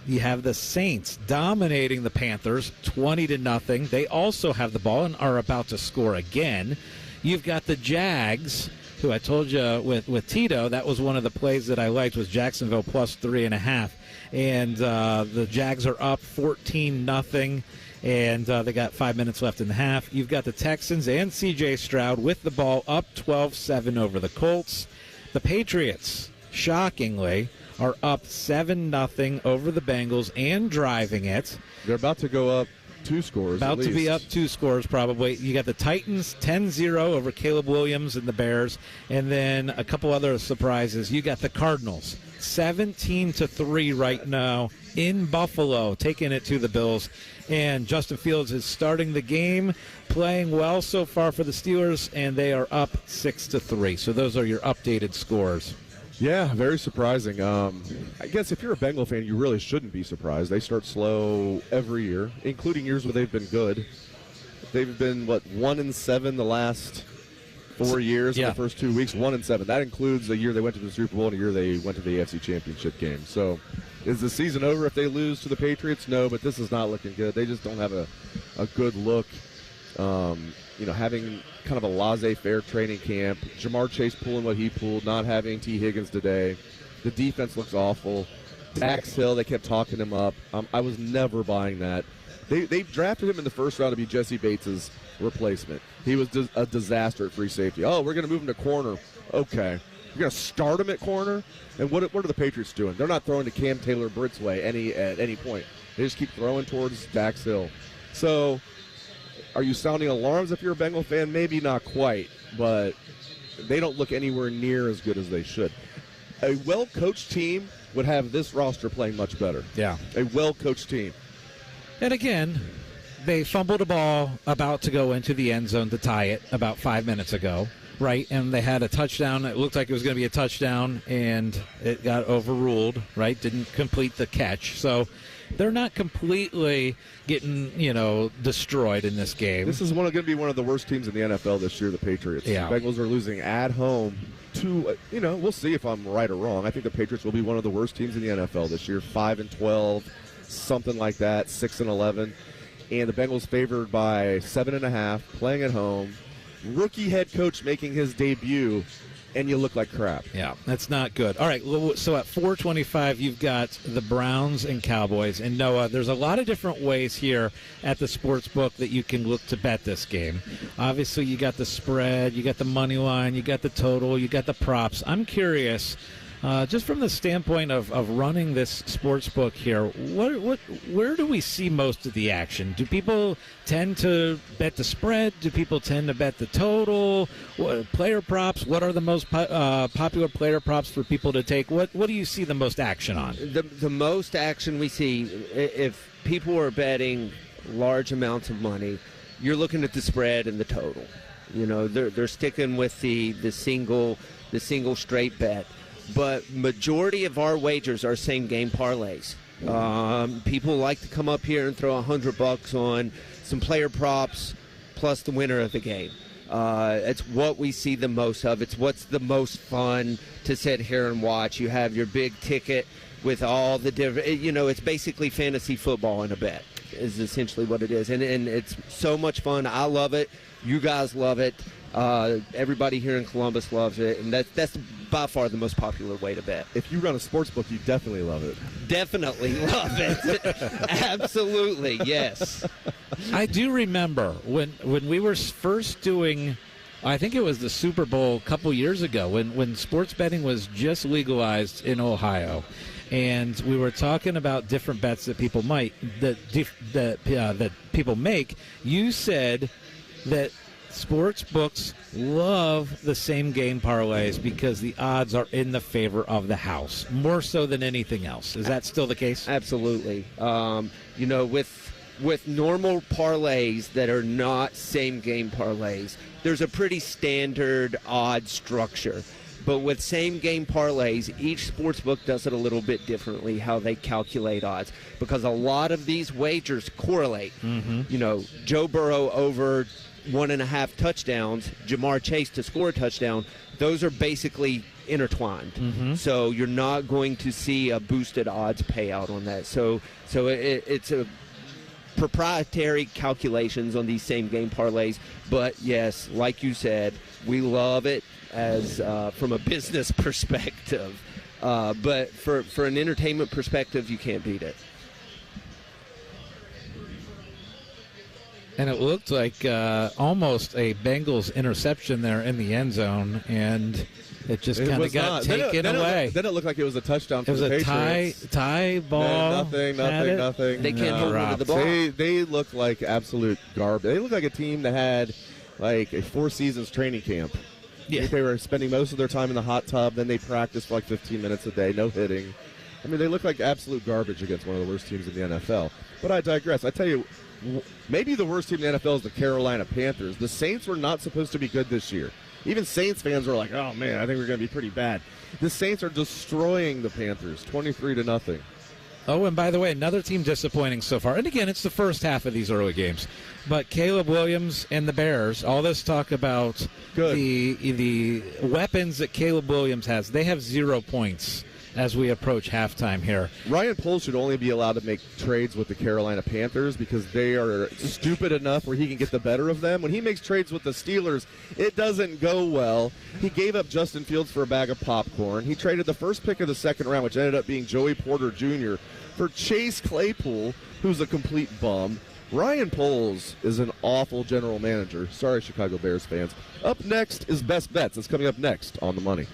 You have the Saints dominating the Panthers 20-0. They also have the ball and are about to score again. You've got the Jags, who I told you with Tito, that was one of the plays that I liked, was Jacksonville plus 3.5. And the Jags are up 14-0. And they got 5 minutes left in the half. You've got the Texans and C.J. Stroud with the ball up 12-7 over the Colts. The Patriots, shockingly, are up 7-0 over the Bengals and driving it. They're about to go up 2 scores. About to be up 2 scores, probably. You got the Titans 10-0 over Caleb Williams and the Bears. And then a couple other surprises. You got the Cardinals 17-3 right now in Buffalo, taking it to the Bills. And Justin Fields is starting the game, playing well so far for the Steelers, and they are up 6-3. So those are your updated scores. Yeah, very surprising. I guess if you're a Bengal fan, you really shouldn't be surprised. They start slow every year, including years where they've been good. They've been, 1-7 the last 4 years in the first 2 weeks, 1-7. That includes the year they went to the Super Bowl and the year they went to the AFC Championship game. So is the season over if they lose to the Patriots? No, but this is not looking good. They just don't have a good look. Having kind of a laissez-faire training camp, Jamar Chase pulling what he pulled, not having T. Higgins today. The defense looks awful. Dax Hill, they kept talking him up. I was never buying that. They drafted him in the first round to be Jesse Bates' replacement. He was a disaster at free safety. Oh, we're going to move him to corner. Okay. You're going to start him at corner? And what are the Patriots doing? They're not throwing to Cam Taylor-Britt's way at any point. They just keep throwing towards Dax Hill. So are you sounding alarms if you're a Bengal fan? Maybe not quite, but they don't look anywhere near as good as they should. A well-coached team would have this roster playing much better. Yeah. A well-coached team. And again, they fumbled a ball about to go into the end zone to tie it about 5 minutes ago, right? And they had a touchdown. It looked like it was going to be a touchdown, and it got overruled, right? Didn't complete the catch. So they're not completely getting, destroyed in this game. This is going to be one of the worst teams in the NFL this year, the Patriots. Yeah. The Bengals are losing at home to, we'll see if I'm right or wrong. I think the Patriots will be one of the worst teams in the NFL this year, 5-12, something like that, 6-11. And the Bengals favored by 7.5, playing at home. Rookie head coach making his debut, and you look like crap. Yeah, that's not good. All right, so at 425, you've got the Browns and Cowboys. And Noah, there's a lot of different ways here at the sports book that you can look to bet this game. Obviously, you got the spread, you got the money line, you got the total, you got the props. I'm curious, just from the standpoint of running this sports book here, where do we see most of the action? Do people tend to bet the spread? Do people tend to bet the total? Player props? What are the most popular player props for people to take? What do you see the most action on? The most action we see, if people are betting large amounts of money, you're looking at the spread and the total. They're sticking with the single straight bet. But majority of our wagers are same game parlays. People like to come up here and throw $100 on some player props plus the winner of the game. It's what we see the most of. It's what's the most fun to sit here and watch. You have your big ticket with all the different, it's basically fantasy football in a bet is essentially what it is. And it's so much fun. I love it. You guys love it. Everybody here in Columbus loves it, and that's by far the most popular way to bet. If you run a sports book, you definitely love it. Definitely love it. Absolutely, yes. I do remember when we were first doing, I think it was the Super Bowl a couple years ago, when sports betting was just legalized in Ohio. And we were talking about different bets that people that people make. You said that sports books love the same game parlays because the odds are in the favor of the house more so than anything else. Is that still the case? Absolutely. With normal parlays that are not same game parlays, there's a pretty standard odd structure. But with same game parlays, each sports book does it a little bit differently how they calculate odds, because a lot of these wagers correlate. Mm-hmm. Joe Burrow over 1.5 touchdowns, Jamar Chase to score a touchdown, those are basically intertwined. Mm-hmm. So you're not going to see a boosted odds payout on that. So it's a proprietary calculations on these same game parlays. But yes, like you said, we love it as from a business perspective. But for an entertainment perspective, you can't beat it. And it looked like almost a Bengals interception there in the end zone, and it just kind of got taken away. Then it looked like it was a touchdown for the Patriots. It was a tie ball. Nothing. They can't hold on to the ball. They look like absolute garbage. They look like a team that had like a 4 seasons training camp. Yeah. They were spending most of their time in the hot tub. Then they practiced for like 15 minutes a day, no hitting. I mean, they look like absolute garbage against one of the worst teams in the NFL. But I digress. I tell you, maybe the worst team in the NFL is the Carolina Panthers. The Saints were not supposed to be good this year. Even Saints fans were like, oh, man, I think we're going to be pretty bad. The Saints are destroying the Panthers, 23-0. Oh, and by the way, another team disappointing so far. And again, it's the first half of these early games. But Caleb Williams and the Bears, all this talk about the weapons that Caleb Williams has, they have 0 points as we approach halftime here. Ryan Poles should only be allowed to make trades with the Carolina Panthers because they are stupid enough where he can get the better of them. When he makes trades with the Steelers, it doesn't go well. He gave up Justin Fields for a bag of popcorn. He traded the first pick of the second round, which ended up being Joey Porter Jr., for Chase Claypool, who's a complete bum. Ryan Poles is an awful general manager. Sorry, Chicago Bears fans. Up next is Best Bets. It's coming up next on The Money.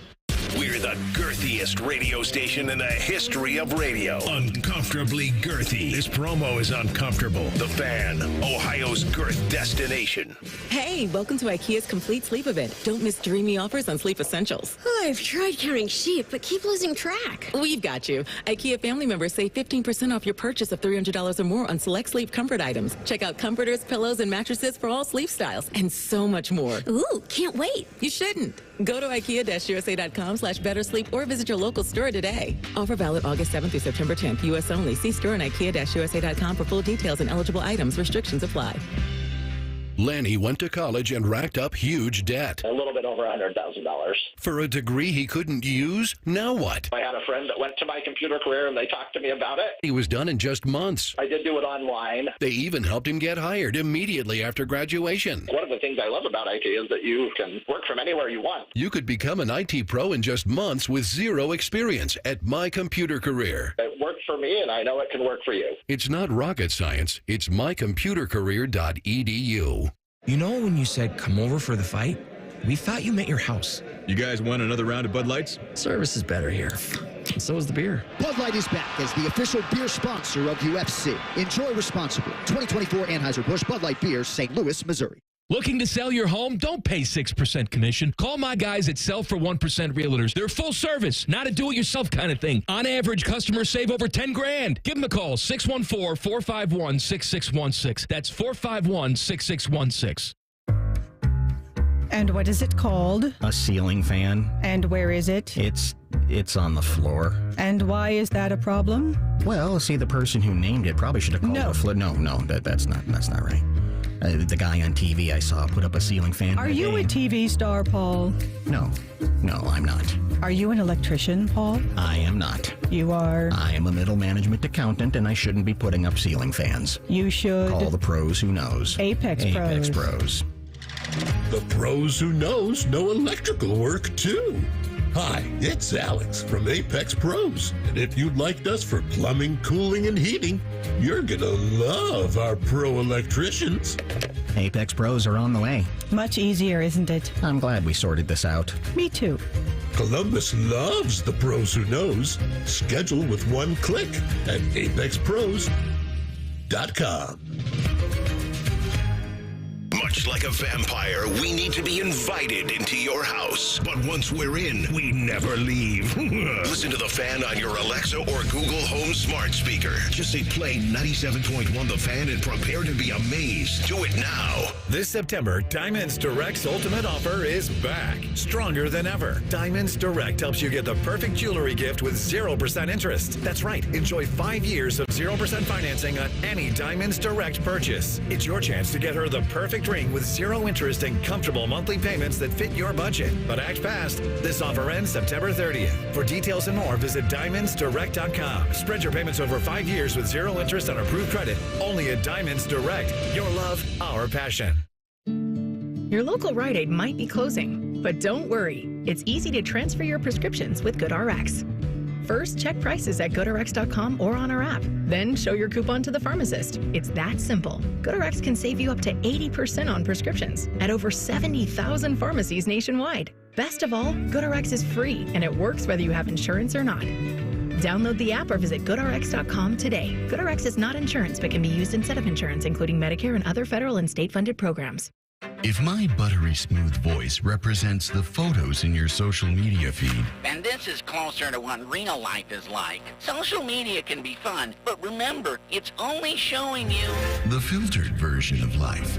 We're the girthiest radio station in the history of radio. Uncomfortably girthy. This promo is uncomfortable. The Fan, Ohio's girth destination. Hey, welcome to IKEA's complete sleep event. Don't miss dreamy offers on sleep essentials. I've tried carrying sheep, but keep losing track. We've got you. IKEA family members save 15% off your purchase of $300 or more on select sleep comfort items. Check out comforters, pillows, and mattresses for all sleep styles, and so much more. Ooh, can't wait. You shouldn't. Go to IKEA-USA.com/bettersleep or visit your local store today. Offer valid August 7th through September 10th. U.S. only. See store and IKEA-USA.com for full details and eligible items. Restrictions apply. Lanny went to college and racked up huge debt. A little bit over $100,000. For a degree he couldn't use? Now what? I had a friend that went to my computer career and they talked to me about it. He was done in just months. I did do it online. They even helped him get hired immediately after graduation. One of the things I love about IT is that you can work from anywhere you want. You could become an IT pro in just months with zero experience at My Computer Career. It worked for me and I know it can work for you. It's not rocket science. It's mycomputercareer.edu. You know when you said come over for the fight? We thought you meant your house. You guys want another round of Bud Lights? Service is better here. And so is the beer. Bud Light is back as the official beer sponsor of UFC. Enjoy responsibly. 2024 Anheuser-Busch Bud Light Beer, St. Louis, Missouri. Looking to sell your home? Don't pay 6% commission. Call my guys at Sell for 1% Realtors. They're full service, not a do-it-yourself kind of thing. On average, customers save over $10,000. Give them a call, 614-451-6616. That's 451-6616. And what is it called? A ceiling fan. And where is it? It's on the floor. And why is that a problem? Well, see, the person who named it probably should have called it a floor. No, that's not right. The guy on TV I saw put up a ceiling fan. Are you a TV star, Paul? No, I'm not. Are you an electrician, Paul? I am not. You are? I am a middle management accountant, and I shouldn't be putting up ceiling fans. You should. Call the pros who knows. Apex Pros. The pros who knows know electrical work too. Hi, it's Alex from Apex Pros. And if you'd like us for plumbing, cooling, and heating, you're gonna love our pro electricians. Apex Pros are on the way. Much easier, isn't it? I'm glad we sorted this out. Me too. Columbus loves the pros who knows. Schedule with one click at apexpros.com. Much like a vampire, we need to be invited into your house. But once we're in, we never leave. Listen to The Fan on your Alexa or Google Home smart speaker. Just say play 97.1 The Fan and prepare to be amazed. Do it now. This September, Diamonds Direct's ultimate offer is back. Stronger than ever. Diamonds Direct helps you get the perfect jewelry gift with 0% interest. That's right. Enjoy 5 years of 0% financing on any Diamonds Direct purchase. It's your chance to get her the perfect ring with 0 interest and comfortable monthly payments that fit your budget. But act fast. This offer ends September 30th. For details and more, visit diamondsdirect.com. Spread your payments over 5 years with 0 interest on approved credit. Only at Diamonds Direct. Your love, our passion. Your local Rite Aid might be closing, but don't worry. It's easy to transfer your prescriptions with GoodRx. First, check prices at GoodRx.com or on our app. Then show your coupon to the pharmacist. It's that simple. GoodRx can save you up to 80% on prescriptions at over 70,000 pharmacies nationwide. Best of all, GoodRx is free and it works whether you have insurance or not. Download the app or visit GoodRx.com today. GoodRx is not insurance but can be used instead of insurance, including Medicare and other federal and state-funded programs. If my buttery smooth voice represents the photos in your social media feed, And this is closer to what real life is like. Social media can be fun, but remember, it's only showing you the filtered version of life.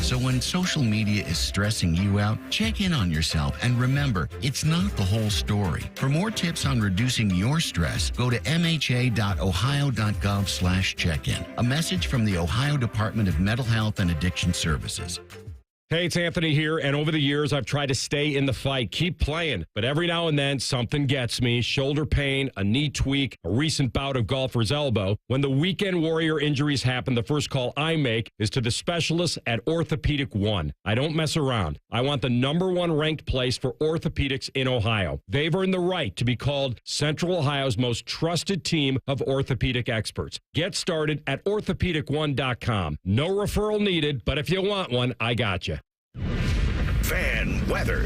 So when social media is stressing you out, check in on yourself and remember, it's not the whole story. For more tips on reducing your stress, go to mha.ohio.gov/check-in. A message from the Ohio Department of Mental Health and Addiction Services. Hey, it's Anthony here, and over the years, I've tried to stay in the fight, keep playing, but every now and then, something gets me, shoulder pain, a knee tweak, a recent bout of golfer's elbow. When the weekend warrior injuries happen, the first call I make is to the specialists at Orthopedic One. I don't mess around. I want the #1 ranked place for orthopedics in Ohio. They've earned the right to be called Central Ohio's most trusted team of orthopedic experts. Get started at orthopedic1.com. No referral needed, but if you want one, I got you. Fan weather.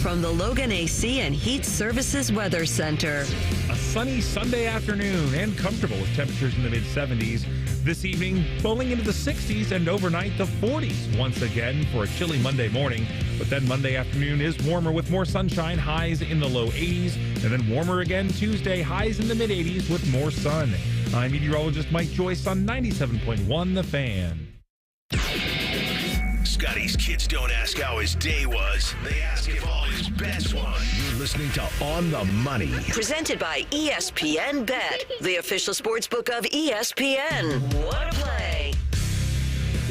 from the Logan AC and Heat Services Weather Center. A sunny Sunday afternoon and comfortable with temperatures in the mid-70s. This evening, falling into the 60s and overnight the 40s once again for a chilly Monday morning. But then Monday afternoon is warmer with more sunshine, highs in the low 80s. And then warmer again Tuesday, highs in the mid-80s with more sun. I'm meteorologist Mike Joyce on 97.1 The Fan. Scotty's kids don't ask how his day was. They ask if all his bets won. You're listening to On the Money. Presented by ESPN Bet, the official sportsbook of ESPN. What a play.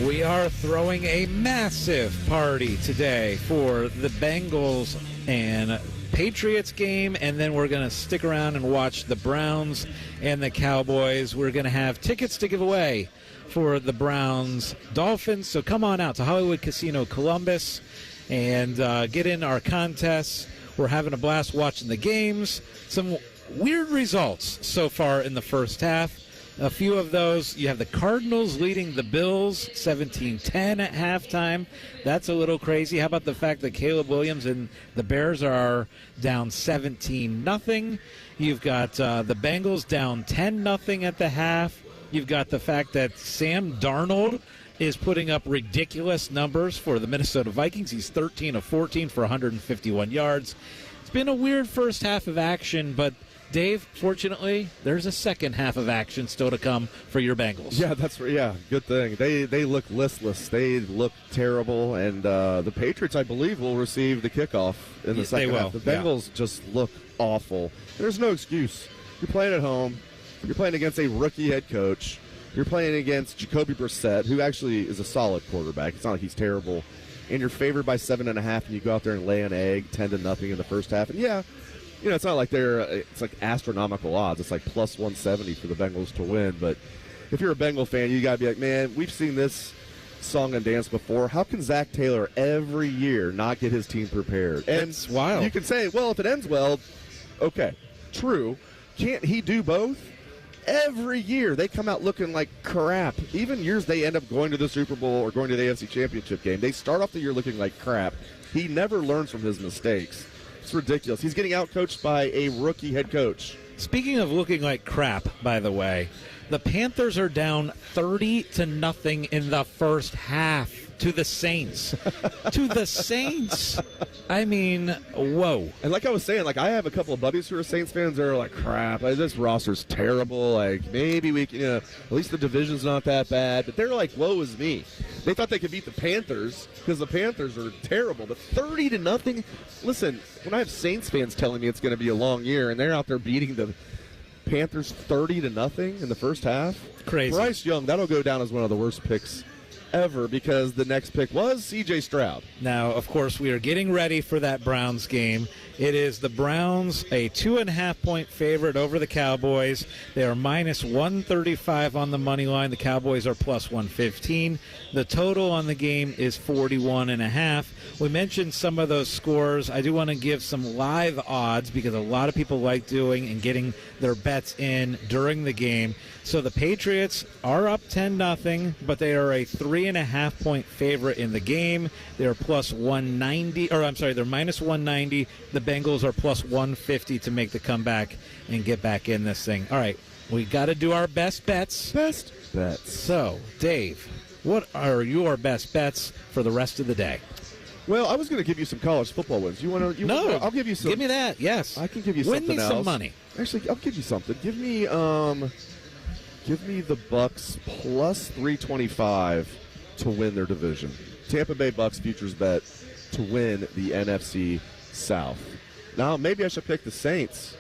We are throwing a massive party today for the Bengals and Patriots game, and then we're going to stick around and watch the Browns and the Cowboys. We're going to have tickets to give away for the Browns-Dolphins, so come on out to Hollywood Casino Columbus and get in our contests. We're having a blast watching the games. Some weird results so far in the first half. A few of those, you have the Cardinals leading the Bills 17-10 at halftime. That's a little crazy. How about the fact that Caleb Williams and the Bears are down 17-0? You've got the Bengals down 10-0 at the half. You've got the fact that Sam Darnold is putting up ridiculous numbers for the Minnesota Vikings. He's 13 of 14 for 151 yards. It's been a weird first half of action, but Dave, fortunately, there's a second half of action still to come for your Bengals. Yeah, good thing. They look listless. They look terrible, and the Patriots, I believe, will receive the kickoff in the second half. The Bengals just look awful. There's no excuse. You're playing at home. You're playing against a rookie head coach. You're playing against Jacoby Brissett, who actually is a solid quarterback. It's not like he's terrible. And you're favored by 7.5, and you go out there and lay an egg 10-0 in the first half. And it's not like it's like astronomical odds. It's like plus 170 for the Bengals to win. But if you're a Bengal fan, you got to be like, man, we've seen this song and dance before. How can Zach Taylor every year not get his team prepared? And it's wild. You can say, well, if it ends well, okay, true. Can't he do both? Every year they come out looking like crap. Even years they end up going to the Super Bowl or going to the AFC Championship game, they start off the year looking like crap. He never learns from his mistakes. It's ridiculous. He's getting outcoached by a rookie head coach. Speaking of looking like crap, by the way, the Panthers are down 30-0 in the first half to the Saints. To the Saints. I mean, whoa. And like I was saying, I have a couple of buddies who are Saints fans that are like, crap, this roster's terrible. Like, maybe we can, at least the division's not that bad. But they're like, woe is me. They thought they could beat the Panthers because the Panthers are terrible. But 30-0, listen, when I have Saints fans telling me it's going to be a long year and they're out there beating the Panthers 30-0 in the first half. Crazy. Bryce Young, that'll go down as one of the worst picks ever because the next pick was C.J. Stroud. Now, of course, we are getting ready for that Browns game. It is the Browns, a 2.5-point favorite over the Cowboys. They are minus 135 on the money line. The Cowboys are plus 115. The total on the game is 41.5. We mentioned some of those scores. I do want to give some live odds because a lot of people like doing and getting their bets in during the game. So the Patriots are up 10-0, but they are a 3.5-point favorite in the game. They're plus 190, they're minus 190. The Bengals are plus 150 to make the comeback and get back in this thing. All right, we got to do our best bets. Best bets. So, Dave, what are your best bets for the rest of the day? Well, I was going to give you some college football wins. No, I'll give you some. Give me that. Yes, I can give you Win something me else. some money. Actually, I'll give you something. Give me the Bucks plus 325 to win their division. Tampa Bay Bucks futures bet to win the NFC South. Now, maybe I should pick the Saints.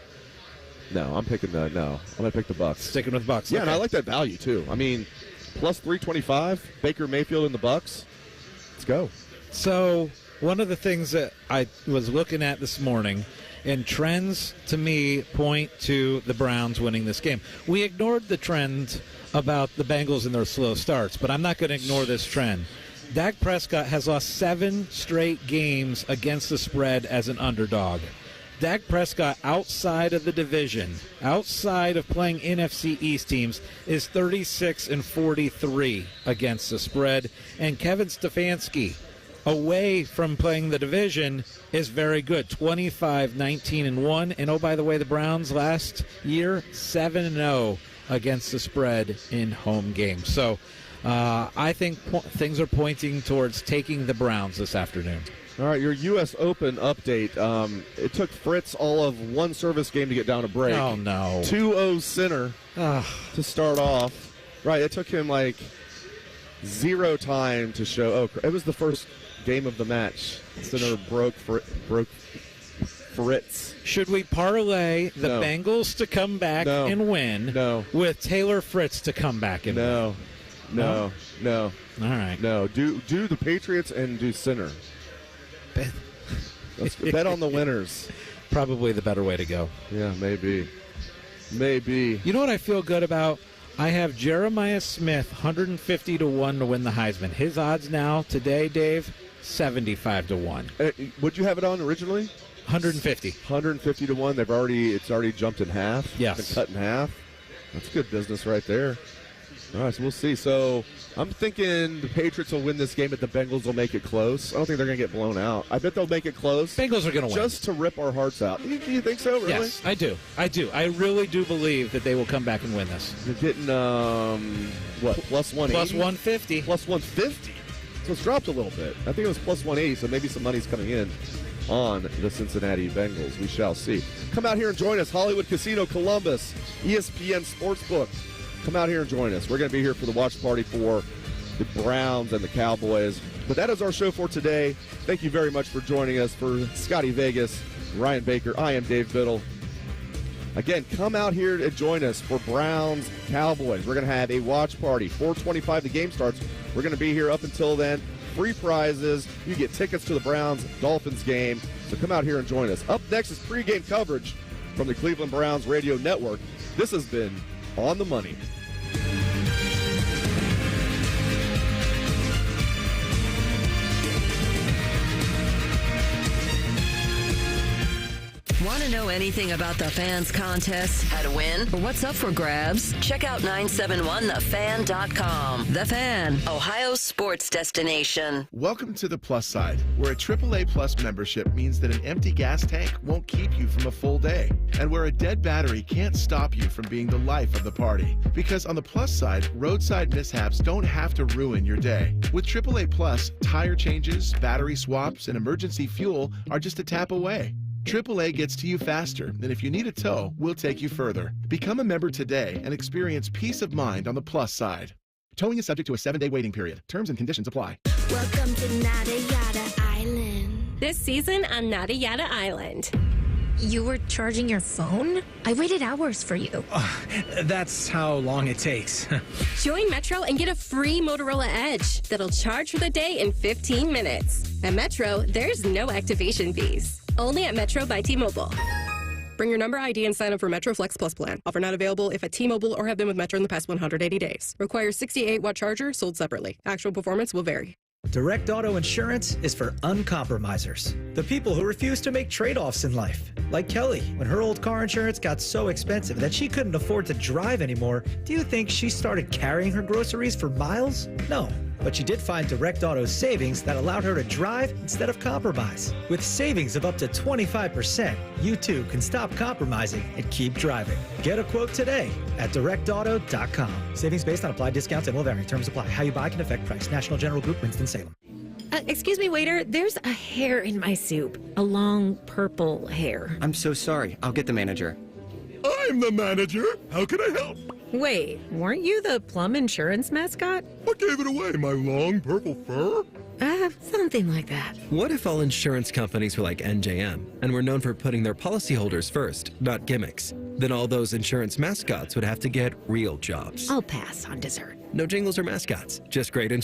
No, I'm going to pick the Bucks. Sticking with Bucks. Yeah, okay. And I like that value, too. I mean, plus 325, Baker Mayfield and the Bucks. Let's go. So, one of the things that I was looking at this morning, and trends to me point to the Browns winning this game. We ignored the trend about the Bengals and their slow starts, but I'm not going to ignore this trend. Dak Prescott has lost 7 straight games against the spread as an underdog. Dak Prescott, outside of the division, outside of playing NFC East teams, is 36-43 against the spread. And Kevin Stefanski, away from playing the division is very good. 25-19-1. And oh, by the way, the Browns last year 7-0 against the spread in home games. So I think things are pointing towards taking the Browns this afternoon. All right, your U.S. Open update. It took Fritz all of one service game to get down a break. Oh, no. 2-0 Sinner to start off. Right, it took him like 0 time to show. Oh, it was the first game of the match. Sinner broke Fritz. Should we parlay the Bengals to come back and win with Taylor Fritz to come back and win? No. All right. No. Do the Patriots and do Sinner. Let's bet on the winners. Probably the better way to go. Yeah, maybe. You know what I feel good about? I have Jeremiah Smith 150 to 1 to win the Heisman. His odds now today, Dave, 75 to 1. Would you have it on originally? 150. 150 to 1. It's already jumped in half. Yes. Been cut in half. That's good business right there. All right, so we'll see. So I'm thinking the Patriots will win this game, but the Bengals will make it close. I don't think they're going to get blown out. I bet they'll make it close. Bengals are going to win. Just to rip our hearts out. Do you think so, really? Yes, I do. I really do believe that they will come back and win this. You're getting, plus 180? Plus 150. Plus 150? So it's dropped a little bit. I think it was plus 180, so maybe some money's coming in on the Cincinnati Bengals. We shall see. Come out here and join us. Hollywood Casino Columbus, ESPN Sportsbook. Come out here and join us. We're going to be here for the watch party for the Browns and the Cowboys. But that is our show for today. Thank you very much for joining us. For Scotty Vegas, Ryan Baker, I am Dave Biddle. Again, come out here and join us for Browns Cowboys. We're going to have a watch party. 4:25 the game starts. We're going to be here up until then. Free prizes. You get tickets to the Browns-Dolphins game. So come out here and join us. Up next is pregame coverage from the Cleveland Browns Radio Network. This has been On the Money. Want to know anything about the Fans contest, how to win, or what's up for grabs? Check out 971thefan.com. The Fan, Ohio's sports destination. Welcome to the Plus Side, where a AAA Plus membership means that an empty gas tank won't keep you from a full day, and where a dead battery can't stop you from being the life of the party. Because on the Plus Side, roadside mishaps don't have to ruin your day. With AAA Plus, tire changes, battery swaps, and emergency fuel are just a tap away. AAA gets to you faster, and if you need a tow, we'll take you further. Become a member today and experience peace of mind on the Plus Side. Towing is subject to a 7-day waiting period. Terms and conditions apply. Welcome to Nada Yada Island. This season on Nada Yada Island. You were charging your phone? I waited hours for you. That's how long it takes. Join Metro and get a free Motorola Edge that'll charge for the day in 15 minutes. At Metro, there's no activation fees. Only at Metro by T-Mobile. Bring your number ID and sign up for Metro Flex Plus plan. Offer not available if at T-Mobile or have been with Metro in the past 180 days. Requires 68-watt charger sold separately. Actual performance will vary. Direct Auto Insurance is for uncompromisers. The people who refuse to make trade-offs in life. Like Kelly, when her old car insurance got so expensive that she couldn't afford to drive anymore, do you think she started carrying her groceries for miles? No. But she did find Direct Auto's savings that allowed her to drive instead of compromise. With savings of up to 25%, you too can stop compromising and keep driving. Get a quote today at directauto.com. Savings based on applied discounts and will vary. Terms apply. How you buy can affect price. National General Group, Winston-Salem. Excuse me, waiter. There's a hair in my soup. A long purple hair. I'm so sorry. I'll get the manager. I'm the manager. How can I help? Wait, weren't you the Plum Insurance mascot? What gave it away? My long purple fur? Something like that. What if all insurance companies were like NJM and were known for putting their policyholders first, not gimmicks? Then all those insurance mascots would have to get real jobs. I'll pass on dessert. No jingles or mascots, just great insurance.